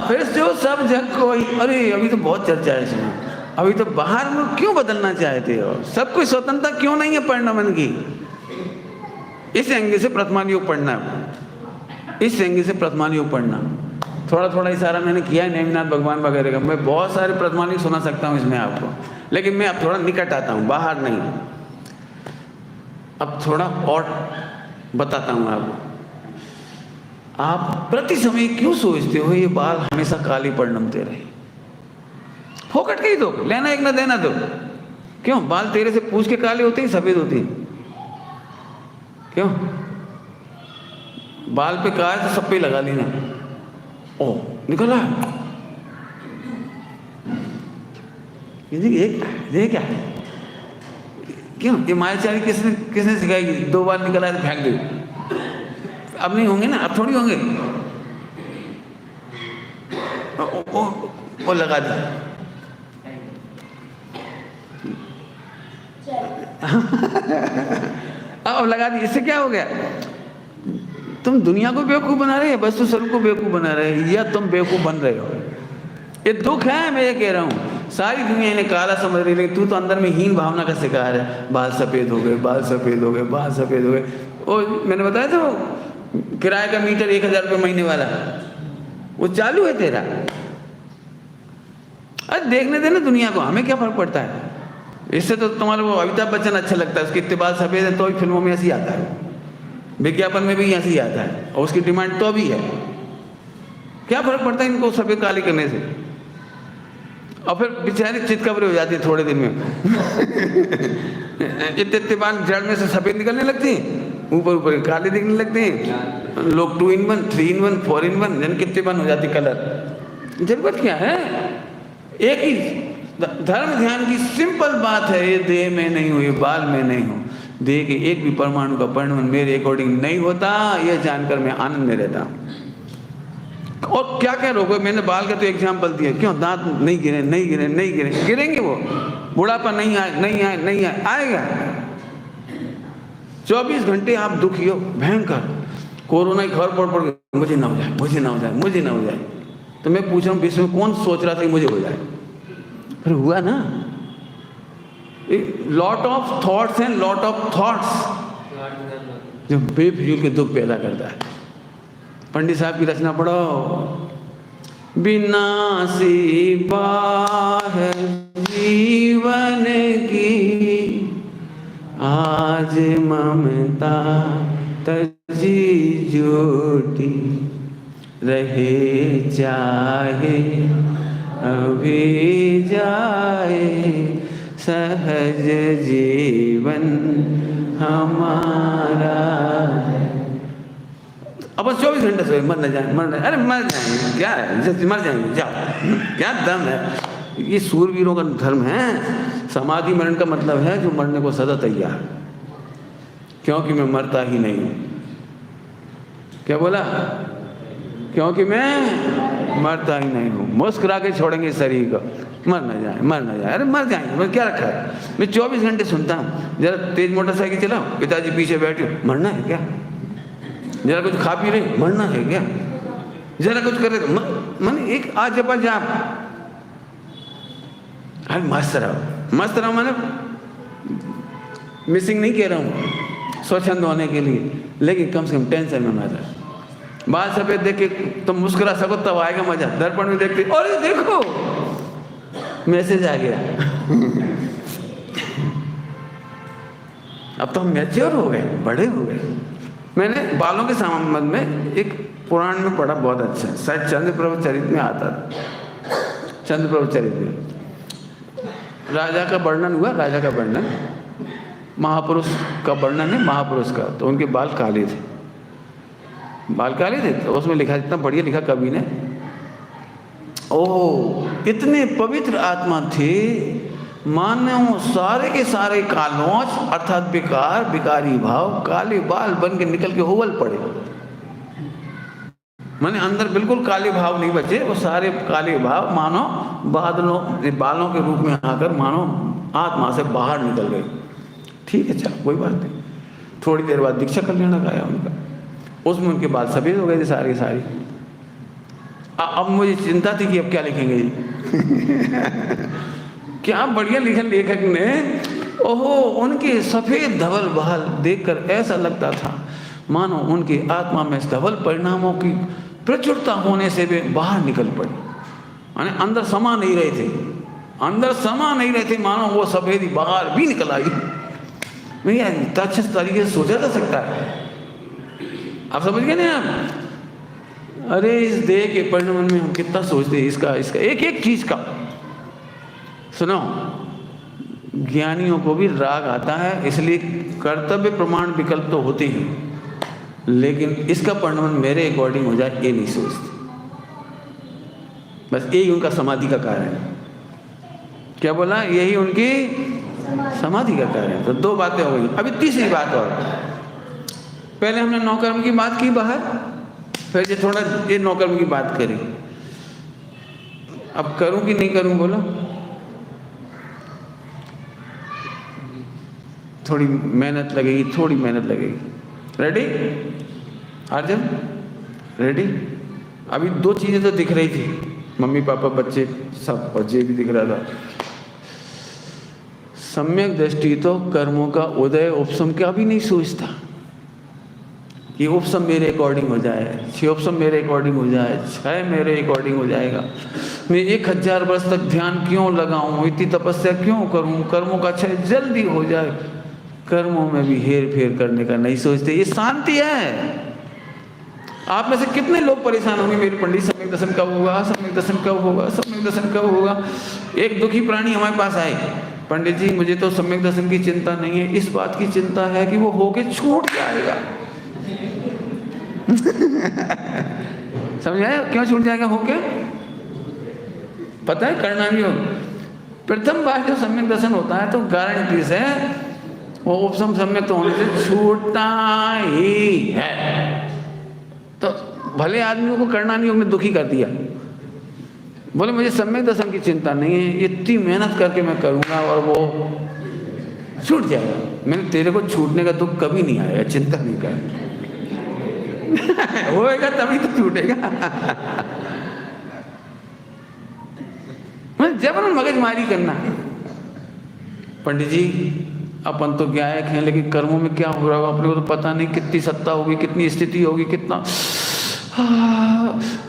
फिर जो सब जग कोई, अरे अभी तो बहुत चर्चा है इसमें। अभी तो बाहर में क्यों बदलना चाहते हो? सब कोई स्वतंत्रता क्यों नहीं है पढ़ना मन की? इस एंगल से प्रथमान योग पढ़ना है, इस एंगल से प्रथमान योग पढ़ना। थोड़ा थोड़ा इशारा मैंने किया है नेमिनाथ भगवान वगैरह का। मैं बहुत सारे प्रथमान योग सुना सकता हूँ इसमें आपको, लेकिन मैं अब थोड़ा निकट आता हूँ, बाहर नहीं। अब थोड़ा और बताता हूँ आपको। आप प्रति समय क्यों सोचते हो ये बाल हमेशा काली परिणमते रहे? फोकट के ही दो, लेना एक ना देना दो। क्यों बाल तेरे से पूछ के काले होते हैं, सफेद होते हैं? क्यों? बाल पे कहा है तो सब पे लगा लेना। ओ निकला ये क्या? क्यों ये मायाचारी किसने सिखाएगी? 2 बार निकला है तो फेंक दो। अब नहीं होंगे ना, अब थोड़ी होंगे। वो लगा दिया। अब लगा दी, इससे क्या हो गया? तुम दुनिया को बेवकूफ बना रहे हो, वस्तु स्वरूप को बेवकूफ बना रहे हो, या तुम बेवकूफ बन रहे हो? ये दुख है, मैं ये कह रहा हूँ। सारी दुनिया इन्हें काला समझ रही है, लेकिन तू तो अंदर में हीन भावना का शिकार है। बाल सफेद हो गए, बाल सफेद हो गए, बाल सफेद हो गए। वो मैंने बताया था, वो किराए का मीटर 1000 रुपये महीने वाला, वो चालू है तेरा। अरे देखने देना दुनिया को, हमें क्या फर्क पड़ता है? इससे तो तुम्हारा वो अमिताभ बच्चन अच्छा लगता है, उसके इतने बाल सफेद है तो भी फिल्मों में ऐसे ही आता है, विज्ञापन में भी ऐसे ही आता है, और उसकी डिमांड तो भी है। क्या फर्क पड़ता है इनको सफेद काली करने से? और फिर बेचारी चितकबरी हो जाती है थोड़े दिन में। इतने बाल जड़ में से सफ़ेद निकलने लगती हैं, ऊपर ऊपर काले दिखने लगते हैं। लोग 2 in 1, 3 in 1, 4 in 1 जन कितने बन हो जाती कलर। जरूरत क्या है? एक ही धर्म ध्यान की सिंपल बात है, ये देह में नहीं हो, ये बाल में नहीं हो। देह के एक भी परमाणु का परिणमन मेरे अकॉर्डिंग नहीं होता, यह जानकर मैं आनंद में रहता हूँ। और क्या क्या रोको, मैंने बाल का तो एग्जाम्पल दिया, क्यों दांत नहीं गिरे, नहीं गिरे, नहीं गिरे, गिरेंगे वो। बुढ़ापा नहीं आए, नहीं आए, नहीं आए, आएगा। 24 घंटे आप दुखी हो, भयंकर। कोरोना की खबर पड़ पड़ मुझे ना हो जाए, मुझे ना हो जाए, मुझे ना हो जाए। तो मैं पूछ रहा हूँ, विश्व में कौन सोच रहा था कि मुझे हो जाए? फिर हुआ ना। Lot of thoughts and lot of thoughts जो बेफिजूल के दुख पैदा करता है। पंडित साहब की रचना पढ़ो। विनाशी है जीवन की, आज ममता तजी झूठी, रहे चाहे अभी जाए, सहज जीवन हमारा। अब 24 घंटे से मर न जाए, मर न, अरे मर जाएंगे, क्या है, मर जाएंगे, जाओ, क्या दम है। ये सूरवीरों का धर्म है। समाधि मरण का मतलब है जो मरने को सदा तैयार, क्योंकि मैं मरता ही नहीं हूं। क्या बोला? क्योंकि मैं मरता ही नहीं हूं। मुस्कुरा के छोड़ेंगे शरीर को, मर न जाए, मर न जाए, अरे मर जाएंगे, मैं क्या रखा है। मैं 24 घंटे सुनता हूँ, जरा तेज मोटरसाइकिल चलाओ, पिताजी पीछे बैठे, मरना है क्या? जरा कुछ खा पी रहे, मरना है क्या? जरा कुछ कर रहे, मन एक आज जपा जाप, अरे मस्त रहो, मस्त रहो। मैंने मिसिंग नहीं कह रहा हूँ स्वच्छंद होने के लिए, लेकिन कम से कम टेंशन में मत रहो। बाल सफेद देख के तुम मुस्कुरा सको तब आएगा मजा। दर्पण में देखते, अरे देखो मैसेज आ गया। अब तो हम मैच्योर हो गए, बड़े हो गए। मैंने बालों के संबंध में एक पुराण में पढ़ा, बहुत अच्छा, शायद चंद्रप्रभु चरित में आता था। चंद्रप्रभु चरित में राजा का वर्णन हुआ, राजा का वर्णन, महापुरुष का वर्णन है, महापुरुष का। तो उनके बाल काले थे, बाल काले थे। तो उसमें लिखा, इतना बढ़िया लिखा कवि ने, ओह इतने पवित्र आत्मा थे, मानो सारे के सारे कालोच अर्थात विकार, विकारी भाव, काले बाल बन के निकल के उबल पड़े। माने अंदर बिल्कुल काले भाव नहीं बचे, वो सारे काले भाव मानो बादलों, बालों के रूप में आकर मानो आत्मा से बाहर निकल गए। ठीक है, चलो कोई बात नहीं। थोड़ी देर बाद दीक्षा कल्याणक आया उनका, उसमें उनके बाल सफेद हो गए थे सारे सारे। अब मुझे चिंता थी कि अब क्या लिखेंगे जी। क्या बढ़िया लिखा लेखक ने। ओहो, उनके सफेद धवल बाल देखकर ऐसा लगता था मानो उनकी आत्मा में धवल परिणामों की प्रचुरता होने से वे बाहर निकल पड़े, यानी अंदर समा नहीं रहे थे, अंदर समा नहीं रहे थे, मानो वो सफेदी बाहर भी निकल आई। नहीं यार, इतना अच्छे तरीके से सोचा जा सकता है। आप समझ गए ना आप? अरे इस देह के परिणाम में हम कितना सोचते हैं, इसका एक एक चीज का। सुनो, ज्ञानियों को भी राग आता है, इसलिए कर्तव्य प्रमाण विकल्प तो होते हैं, लेकिन इसका परिणाम मेरे अकॉर्डिंग हो जाए ये नहीं सोचते। बस यही उनका समाधि का कारण है। क्या बोला? यही उनकी समाधि का कारण है। तो 2 बातें हो गई। अभी तीसरी बात और, पहले हमने नौकर्म की बात की बाहर, फिर ये थोड़ा ये नौकर्म की बात करी। अब करूं कि नहीं करूं बोलो? थोड़ी मेहनत लगेगी, थोड़ी मेहनत लगेगी। रेडी अर्जुन? रेडी? अभी 2 चीजें तो दिख रही थी, मम्मी पापा बच्चे सब, और ये भी दिख रहा था। सम्यक दृष्टि तो कर्मों का उदय उपशम का भी नहीं सोचता कि उपशम मेरे अकॉर्डिंग हो जाए, क्षयोपशम मेरे अकॉर्डिंग हो जाए, क्षय मेरे अकॉर्डिंग हो जाएगा, मैं 1000 वर्ष तक ध्यान क्यों लगाऊं, इतनी तपस्या क्यों करूं, कर्मों का क्षय जल्दी हो जाए। कर्मों में भी हेर फेर करने का नहीं सोचते। ये शांति है। आप में से कितने लोग परेशान होंगे, मेरे पंडित सम्यक दर्शन कब होगा, सम्यक दर्शन कब होगा, सम्यक दर्शन कब होगा। एक दुखी प्राणी हमारे पास आए, पंडित जी मुझे तो सम्यक दर्शन की चिंता नहीं है, इस बात की चिंता है कि वो होके छूट जाएगा। समझ आया क्यों छूट जाएगा होके? पता है करना भी हो। प्रथम बार जब सम्यक दर्शन होता है तो गारंटी से वो उपसम सम्यक तो होने से छूटता ही है। तो भले आदमियों को करना नहीं, उसने दुखी कर दिया, बोले मुझे सम्यक दर्शन की चिंता नहीं है, इतनी मेहनत करके मैं करूंगा और वो छूट जाएगा। मैंने तेरे को छूटने का दुख कभी नहीं आएगा, चिंता नहीं कर। होएगा तभी तो छूटेगा। मैं जबरन मगजमारी करना। पंडित जी अपन तो गायक हैं, लेकिन कर्मों में क्या हो रहा होगा अपने को तो पता नहीं, कितनी सत्ता होगी, कितनी स्थिति होगी, कितना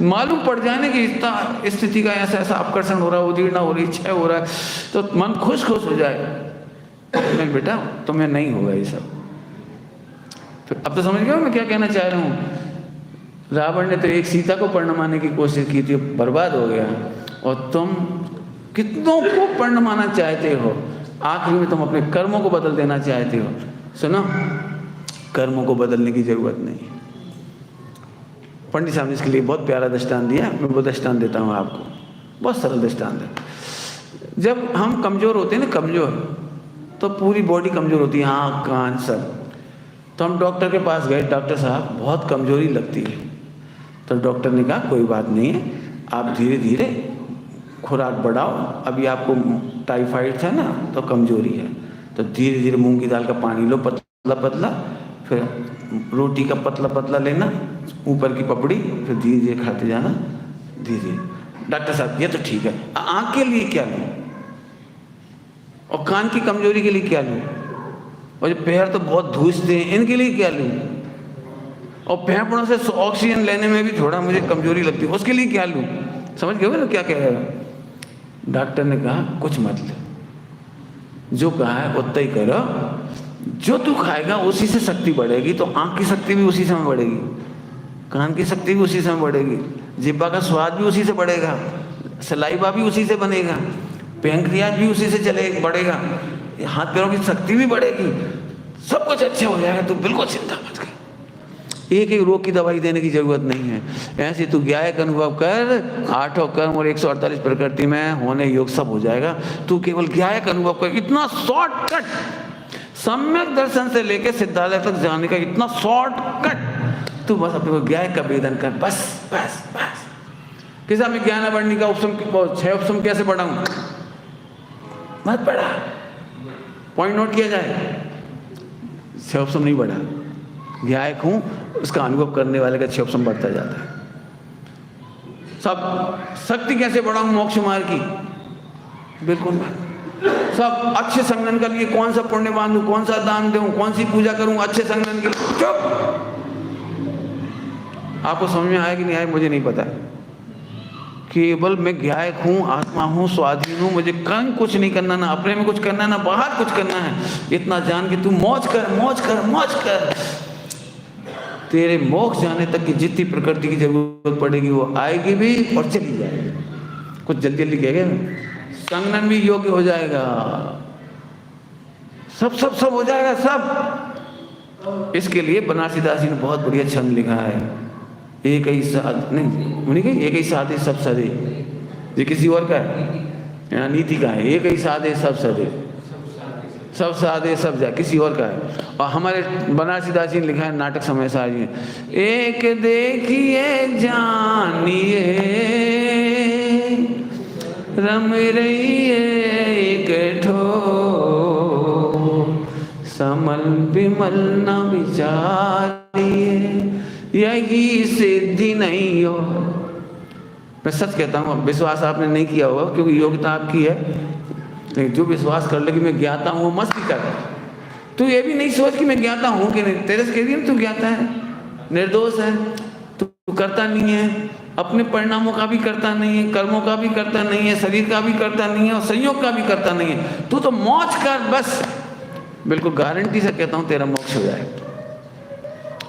मालूम पड़ जाए ना कि इतना स्थिति का ऐसा ऐसा आकर्षण हो रहा है, उदीर्णा हो रही, क्षय हो रहा है, तो मन खुश खुश हो जाए। नहीं बेटा तुम्हें नहीं होगा ये सब। तो अब तो समझ गए मैं क्या कहना चाह रहा हूँ। रावण ने तो एक सीता को परिणमाने की कोशिश की थी, बर्बाद हो गया, और तुम कितनों को परिणमाना चाहते हो, आखिर में तुम अपने कर्मों को बदल देना चाहते हो। सुनो, कर्मों को बदलने की जरूरत नहीं। पंडित साहब ने इसके लिए बहुत प्यारा दृष्टांत दिया, मैं वो दृष्टांत देता हूँ आपको, बहुत सरल दृष्टांत है। जब हम कमज़ोर होते हैं ना, कमज़ोर, तो पूरी बॉडी कमज़ोर होती है, आँख कान सब। तो हम डॉक्टर के पास गए, डॉक्टर साहब बहुत कमज़ोरी लगती है। तो डॉक्टर ने कहा कोई बात नहीं है, आप धीरे धीरे खुराक बढ़ाओ, अभी आपको टाइफाइड था ना तो कमज़ोरी है, तो धीरे धीरे मूंग की दाल का पानी लो पतला पतला, फिर रोटी का पतला पतला लेना, ऊपर की पपड़ी, फिर धीरे धीरे खाते जाना धीरे धीरे। डॉक्टर साहब ये तो ठीक है, आँख के लिए क्या लूँ और कान की कमजोरी के लिए क्या लूँ, और जो पैर तो बहुत धूसते हैं इनके लिए क्या लूँ, और फेफड़ों से ऑक्सीजन लेने में भी थोड़ा मुझे कमजोरी लगती है, उसके लिए क्या लूँ। समझ गए ना क्या कह रहे हो? डॉक्टर ने कहा कुछ मत ले, जो कहा है उतना ही करो, जो तू खाएगा उसी से शक्ति बढ़ेगी, तो आँख की शक्ति भी उसी समय बढ़ेगी, कान की शक्ति भी उसी समय बढ़ेगी, जिब्बा का स्वाद भी उसी से बढ़ेगा, सलाइवा भी उसी से बनेगा, पैंक्रियाज भी उसी से चलेगा बढ़ेगा, हाथ पैरों की शक्ति भी बढ़ेगी, सब कुछ अच्छा हो जाएगा, तू बिल्कुल चिंता मत कर। एक एक रोग की दवाई देने की जरूरत नहीं है, ऐसे तू गायक अनुभव कर, 8 कर्म और 148 प्रकृति में होने योग सब हो जाएगा। तू केवल गायक अनुभव कर, इतना शॉर्टकट, सम्यक दर्शन से लेके सिद्धालय तक जाने का इतना शॉर्टकट, तू बस अपने को गायक का वेदन कर, बस बस बस। किसा में ज्ञान बढ़ने का उपसम 6 उपसम कैसे बढ़ाऊं, मत बढ़ा, पॉइंट नोट किया जाए, 6 उपसम नहीं बढ़ा, गायक हूं उसका अनुभव करने वाले का 6 उपसम बढ़ता जाता है। सब शक्ति कैसे बढ़ाऊं मोक्ष मार्ग की, बिल्कुल मत। सब अच्छे संगठन के लिए कौन सा पुण्य बांधूं, कौन सा दान दूं, कौन सी पूजा करूं अच्छे संगठन के लिए, चुप। आपको समझ में आया कि नहीं आया मुझे नहीं पता, केवल मैं गायक हूँ, आत्मा हूँ, स्वाधीन हूँ, मुझे कहीं कुछ नहीं करना, ना अपने में कुछ करना, ना बाहर कुछ करना है, इतना जान के तू मौज कर मौज कर मौज कर। तेरे मोक्ष जाने तक की जितनी प्रकृति की जरूरत पड़ेगी वो आएगी भी और चली जाएगी। कुछ जल्दी जल्दी कह गए, संगठन भी योग्य हो जाएगा, सब सब सब हो जाएगा सब। इसके लिए बनारसीदास जी ने बहुत बढ़िया छंद लिखा है, एक ही साथ नहीं, उन्हीं का एक ही साथ सब सदे, ये किसी और का है, यहाँ नीति का है, एक ही साधे सब सदे, सब साधे सब जा, किसी और का है। और हमारे बनारसीदास जी ने लिखा है नाटक समय सार जी, एक देखिए जानिए रम रही एक ठो, समल विमल न विचारिए यही सिद्धि नहीं हो। मैं सच कहता हूँ, विश्वास आपने नहीं किया होगा क्योंकि योग्यता आपकी है, लेकिन जो विश्वास कर ले कि मैं ज्ञाता हूँ वो मस्ती कर। तू ये भी नहीं सोच कि मैं ज्ञाता हूँ कि नहीं, तेरे से कह दिया तू ज्ञाता है, निर्दोष है, तू करता नहीं है, अपने परिणामों का भी करता नहीं है, कर्मों का भी करता नहीं है, शरीर का भी करता नहीं है और संयोग का भी करता नहीं है। तू तो मौज कर बस, बिल्कुल गारंटी से कहता हूँ तेरा मोक्ष हो जाएगा।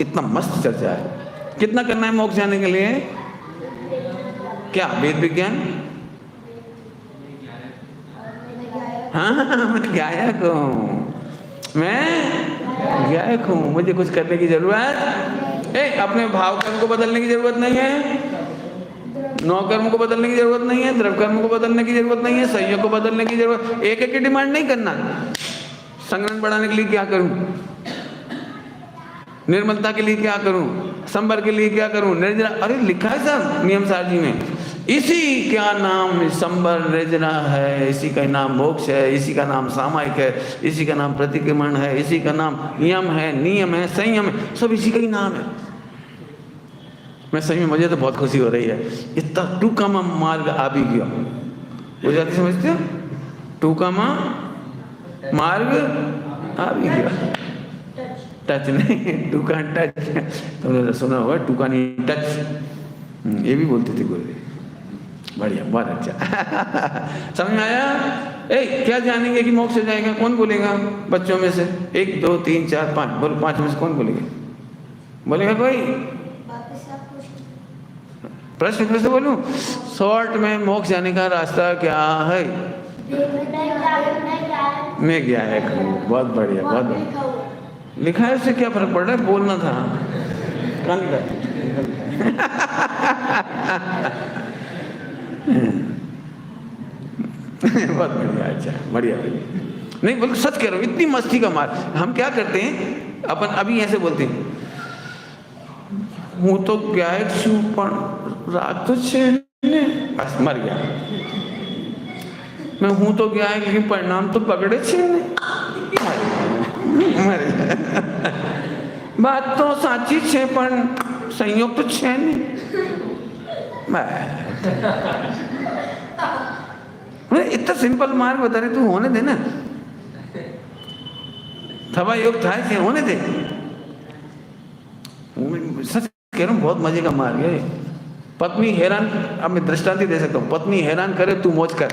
इतना मस्त चर्चा है। कितना करना है मोक्ष जाने के लिए? क्या वेद विज्ञान? हाँ, मैं गायक हूँ, मैं गायक हूँ। मुझे कुछ करने की जरूरत अपने भाव कर्म को बदलने की जरूरत नहीं है, नौ कर्म को बदलने की जरूरत नहीं है, द्रव्य कर्म को बदलने की जरूरत नहीं है, संयोग को बदलने की जरूरत। एक एक की डिमांड नहीं करना। संग्रहण बढ़ाने के लिए क्या करूं, निर्मलता के लिए क्या करूं, संबर के लिए क्या करूं, निर्जरा। अरे लिखा है सब नियम सार जी में, इसी का नाम संबर निर्जरा है, इसी का नाम मोक्ष है, इसी का नाम सामायिक है, इसी का नाम प्रतिक्रमण है, इसी का नाम नियम है, नियम है, संयम है, सब इसी का ही नाम है। मैं सही में, मुझे तो बहुत खुशी हो रही है, इतना टूका मार्ग आ भी गया। वो जाती समझते हो, टूका मार्ग आ भी गया। टच नहीं, टूका टच, तुमने तो सुना होगा, टूका नहीं टच, ये भी बोलते थे गुरुदेव। बढ़िया, बहुत अच्छा। समझ में आया? क्या जानेंगे कि मोक्ष हो जाएगा? कौन बोलेगा बच्चों में से? 1 2 3 4 5 बोलो, 5 में से कौन बोलेगा? बोलेगा कोई? प्रश्न फिर से बोलूं, शॉर्ट में मोक्ष जाने का रास्ता क्या है? मैं गायक हूँ। बहुत बढ़िया, बहुत बढ़िया। लिखा है, उससे क्या फर्क पड़ रहा है? बोलना था। कहाँ लिखा है? बहुत बढ़िया, अच्छा, बढ़िया बढ़िया। नहीं बोल, सच कह रहा हूँ, इतनी मस्ती का मार। हम क्या करते हैं, अपन अभी ऐसे बोलते हैं, हूँ तो गायक छू पण राग तो छे ने, बस मर गया। मैं हूँ तो गायक, लेकिन परिणाम तो पकड़े छे ने, मर गया। बात तो साची छे पण संयोग तो छे नहीं। इतना सिंपल मार्ग बता रहे, तू होने दे ना, थवा योग था, होने दे। सच कह रहा हूँ, बहुत मजे का मार्ग है। पत्नी हैरान, अब मैं दृष्टांत दे सकता हूँ, पत्नी हैरान करे तू मौज कर,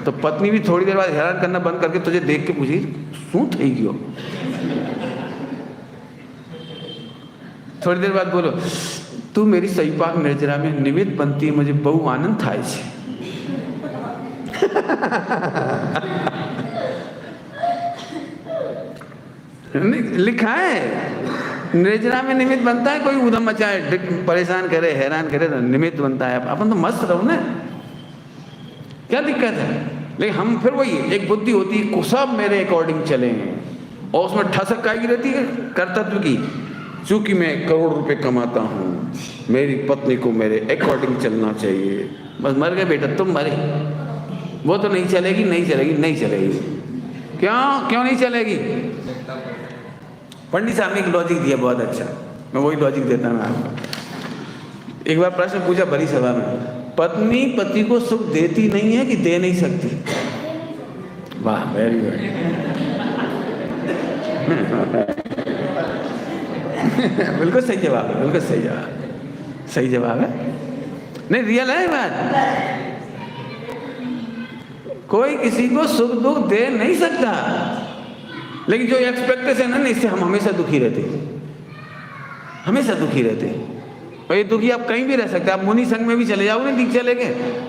तो पत्नी भी थोड़ी देर बाद हैरान करना बंद करके तुझे देख के पूछी, शू थई गयो? थोड़ी देर बाद बोलो, तू मेरी सईपाक निर्जरा में निमित्त बनती, मुझे बहु आनंद थाय छे। लिखा है, निर्जरा में निमित्त बनता है। कोई उधम मचाए, परेशान करे, हैरान करे, तो निमित्त बनता है। अपन तो मस्त रहो ना, क्या दिक्कत है? लेकिन हम फिर वही, एक बुद्धि होती है, सब मेरे अकॉर्डिंग चले, और उसमें ठसक कायगी रहती है कर्तव्य की। चूंकि मैं करोड़ रुपए कमाता हूँ, मेरी पत्नी को मेरे अकॉर्डिंग चलना चाहिए। बस मर गए बेटा, तुम मरे। वो तो नहीं चलेगी, नहीं चलेगी, नहीं चलेगी। क्यों नहीं चलेगी? पंडित साहब ने एक लॉजिक दिया बहुत अच्छा, मैं वही लॉजिक देता हूँ आपको। एक बार प्रश्न पूछा बड़ी सभा में, पत्नी पति को सुख देती नहीं है कि दे नहीं सकती? वाह, वेरी गुड। बिल्कुल सही जवाब है, बिल्कुल सही जवाब, सही जवाब है। नहीं, रियल है बात। कोई किसी को सुख दुख दे नहीं सकता, लेकिन जो एक्सपेक्टेशन है ना, इससे हम हमेशा दुखी रहते, हमेशा दुखी रहते। और ये दुखी आप कहीं भी रह सकते, आप मुनि संघ में भी चले जाओगे ना, दीक्षा लेके,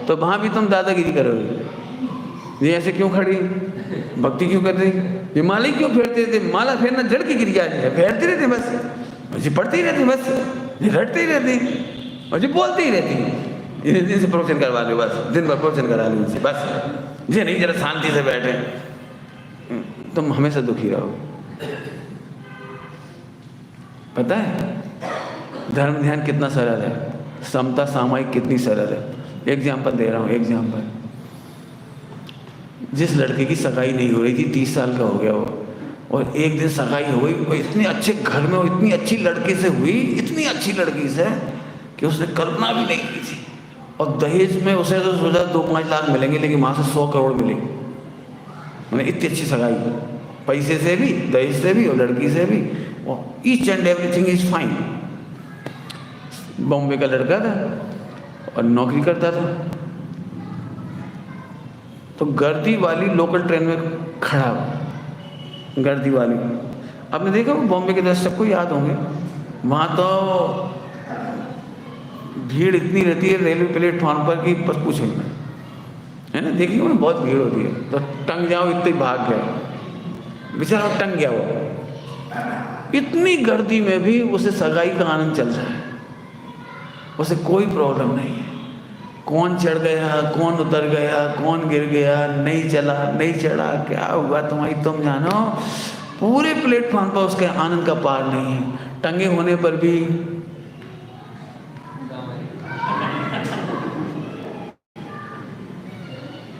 तो वहां भी तुम दादागिरी करोगे। ये ऐसे क्यों खड़ी, भक्ति क्यों कर रही, ये माला क्यों फेरते रहते? माला फेरना जड़ की क्रिया है, फेरते रहते बस, मुझे पढ़ते ही रहते बस, ये रटते ही रहते, मुझे बोलते ही रहती। इन्हें दिन से प्रवचन करवा लो, बस दिन भर प्रवचन करा लो इनसे, बस ये नहीं, जरा शांति से बैठे। तुम हमेशा दुखी रहो। पता है धर्म ध्यान कितना सरल है, समता सामायिक कितनी सरल है। एग्जाम्पल दे रहा हूँ, एग्जाम्पल। जिस लड़के की सगाई नहीं हो रही थी, 30 साल का हो गया वो, और एक दिन सगाई हो गई, और इतने अच्छे घर में, और इतनी अच्छी लड़के से हुई, इतनी अच्छी लड़की से कि उसने कल्पना भी नहीं की थी। और दहेज में उसे तो सोचा 2-5 लाख मिलेंगे, लेकिन वहाँ से 100 करोड़ मिले। मैंने इतनी अच्छी सगाई, पैसे से भी, दहेज से भी, और लड़की से भी, और each and everything is fine. Bombay का लड़का था और नौकरी करता था, तो गर्दी वाली लोकल ट्रेन में खड़ा, गर्दी वाली, आपने देखा बॉम्बे के दृश्य सबको याद होंगे। वहाँ तो भीड़ इतनी रहती है रेलवे प्लेटफॉर्म पर कि बस पूछो है ना, देखिए ना बहुत भीड़ होती है, तो टंग जाओ इतने भाग गए, बेचारा टंग गया वो। इतनी गर्दी में भी उसे सगाई का आनंद चल रहा है, उसे कोई प्रॉब्लम नहीं है। कौन चढ़ गया, कौन उतर गया, कौन गिर गया, नहीं चला, नहीं चढ़ा, क्या हुआ तुम्हारी तुम जानो। पूरे प्लेटफॉर्म पर उसके आनंद का पार नहीं है। टंगे होने पर भी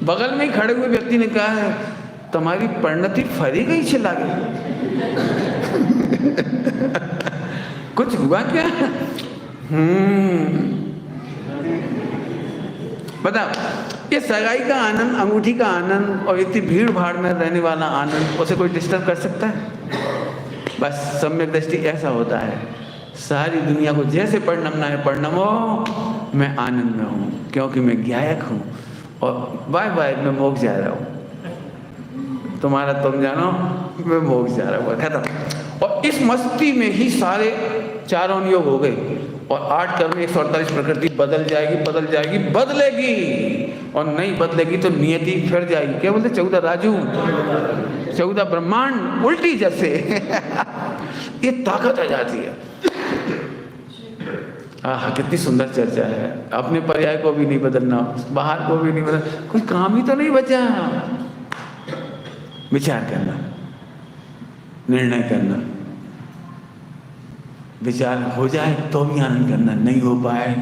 बगल में ही खड़े हुए व्यक्ति ने कहा है, तुम्हारी परिणति फरी गई छिला गई। कुछ हुआ क्या? बताओ, ये सगाई का आनंद, अंगूठी का आनंद और इतनी भीड़ भाड़ में रहने वाला आनंद, उसे कोई डिस्टर्ब कर सकता है? बस सम्यक दृष्टि ऐसा होता है, सारी दुनिया को जैसे परिणमना है परिणमो, मैं आनंद में हूँ क्योंकि मैं ज्ञायक हूँ, और बाय बाय मैं मोक्ष जा रहा हूँ, तुम्हारा तुम जानो, मैं मोक्ष जा रहा हूँ, खत्म। और इस मस्ती में ही सारे चारों योग हो गए, और 8 कर्म 148 प्रकृति बदल जाएगी, बदलेगी, और नहीं बदलेगी तो नियति फिर जाएगी। क्या बोलते 14 राजू, 14 ब्रह्मांड उल्टी जैसे। ये ताकत आ जाती है। हाँ, कितनी सुंदर चर्चा है। अपने पर्याय को भी नहीं बदलना, बाहर को भी नहीं बदलना, कोई काम ही तो नहीं बचा। विचार करना, निर्णय करना, विचार हो जाए तो भी आनंद करना, नहीं हो पाए।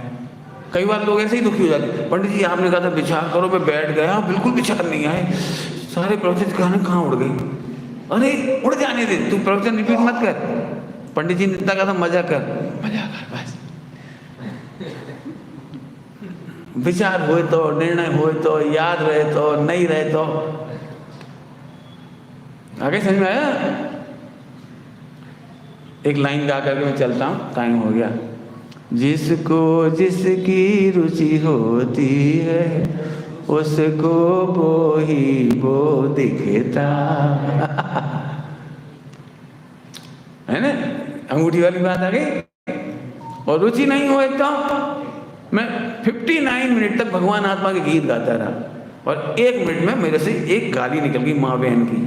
कई बार लोग ऐसे ही दुखी हो जाते, पंडित जी आपने कहा था विचार करो, मैं बैठ गया, बिल्कुल विचार नहीं आए, सारे प्रवचन कहाँ उड़ गई। अरे उड़ जाने दे, तू प्रवचन रिपीट मत कर। पंडित जी ने इतना कहा था मजा कर बस। विचार होए तो, निर्णय होए तो, याद रहे तो, नहीं रहे तो। आगे समझ में आया? एक लाइन गा करके मैं चलता हूँ, टाइम हो गया। जिसको जिसकी रुचि होती है उसको वो ही वो दिखता। है ना, अंगूठी वाली बात आ गई। और रुचि नहीं हो तो मैं 59 मिनट तक भगवान आत्मा के गीत गाता रहा, और 1 मिनट में मेरे से एक गाली निकल गई माँ बहन की।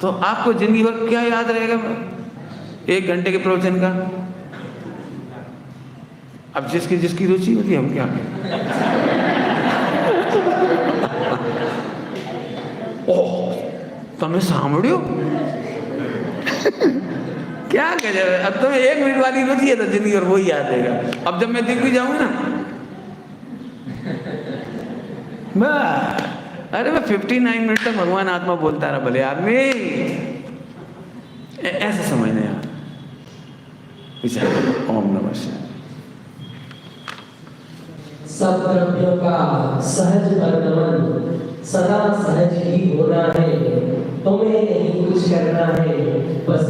तो आपको जिंदगी भर क्या याद रहेगा 1 घंटे के प्रवचन का? अब जिसकी जिसकी रुचि होती है, हम क्या करें। ओह तुम्हें सामड़ियो क्या गजब है। अब तुम्हें 1 मिनट वाली रुचि है तो जिंदगी भर वही याद रहेगा। अब जब मैं दिख भी जाऊंगा ना, अरे मैं 59 मिनट तक भगवान आत्मा बोलता रहा, भले आदमी ऐसे समझने यार। विचार ओम नमः शिवाय।
सब द्रव्यों का सहज वर्तमान सदा सहज ही होना है, तुम्हें नहीं कुछ करना है, बस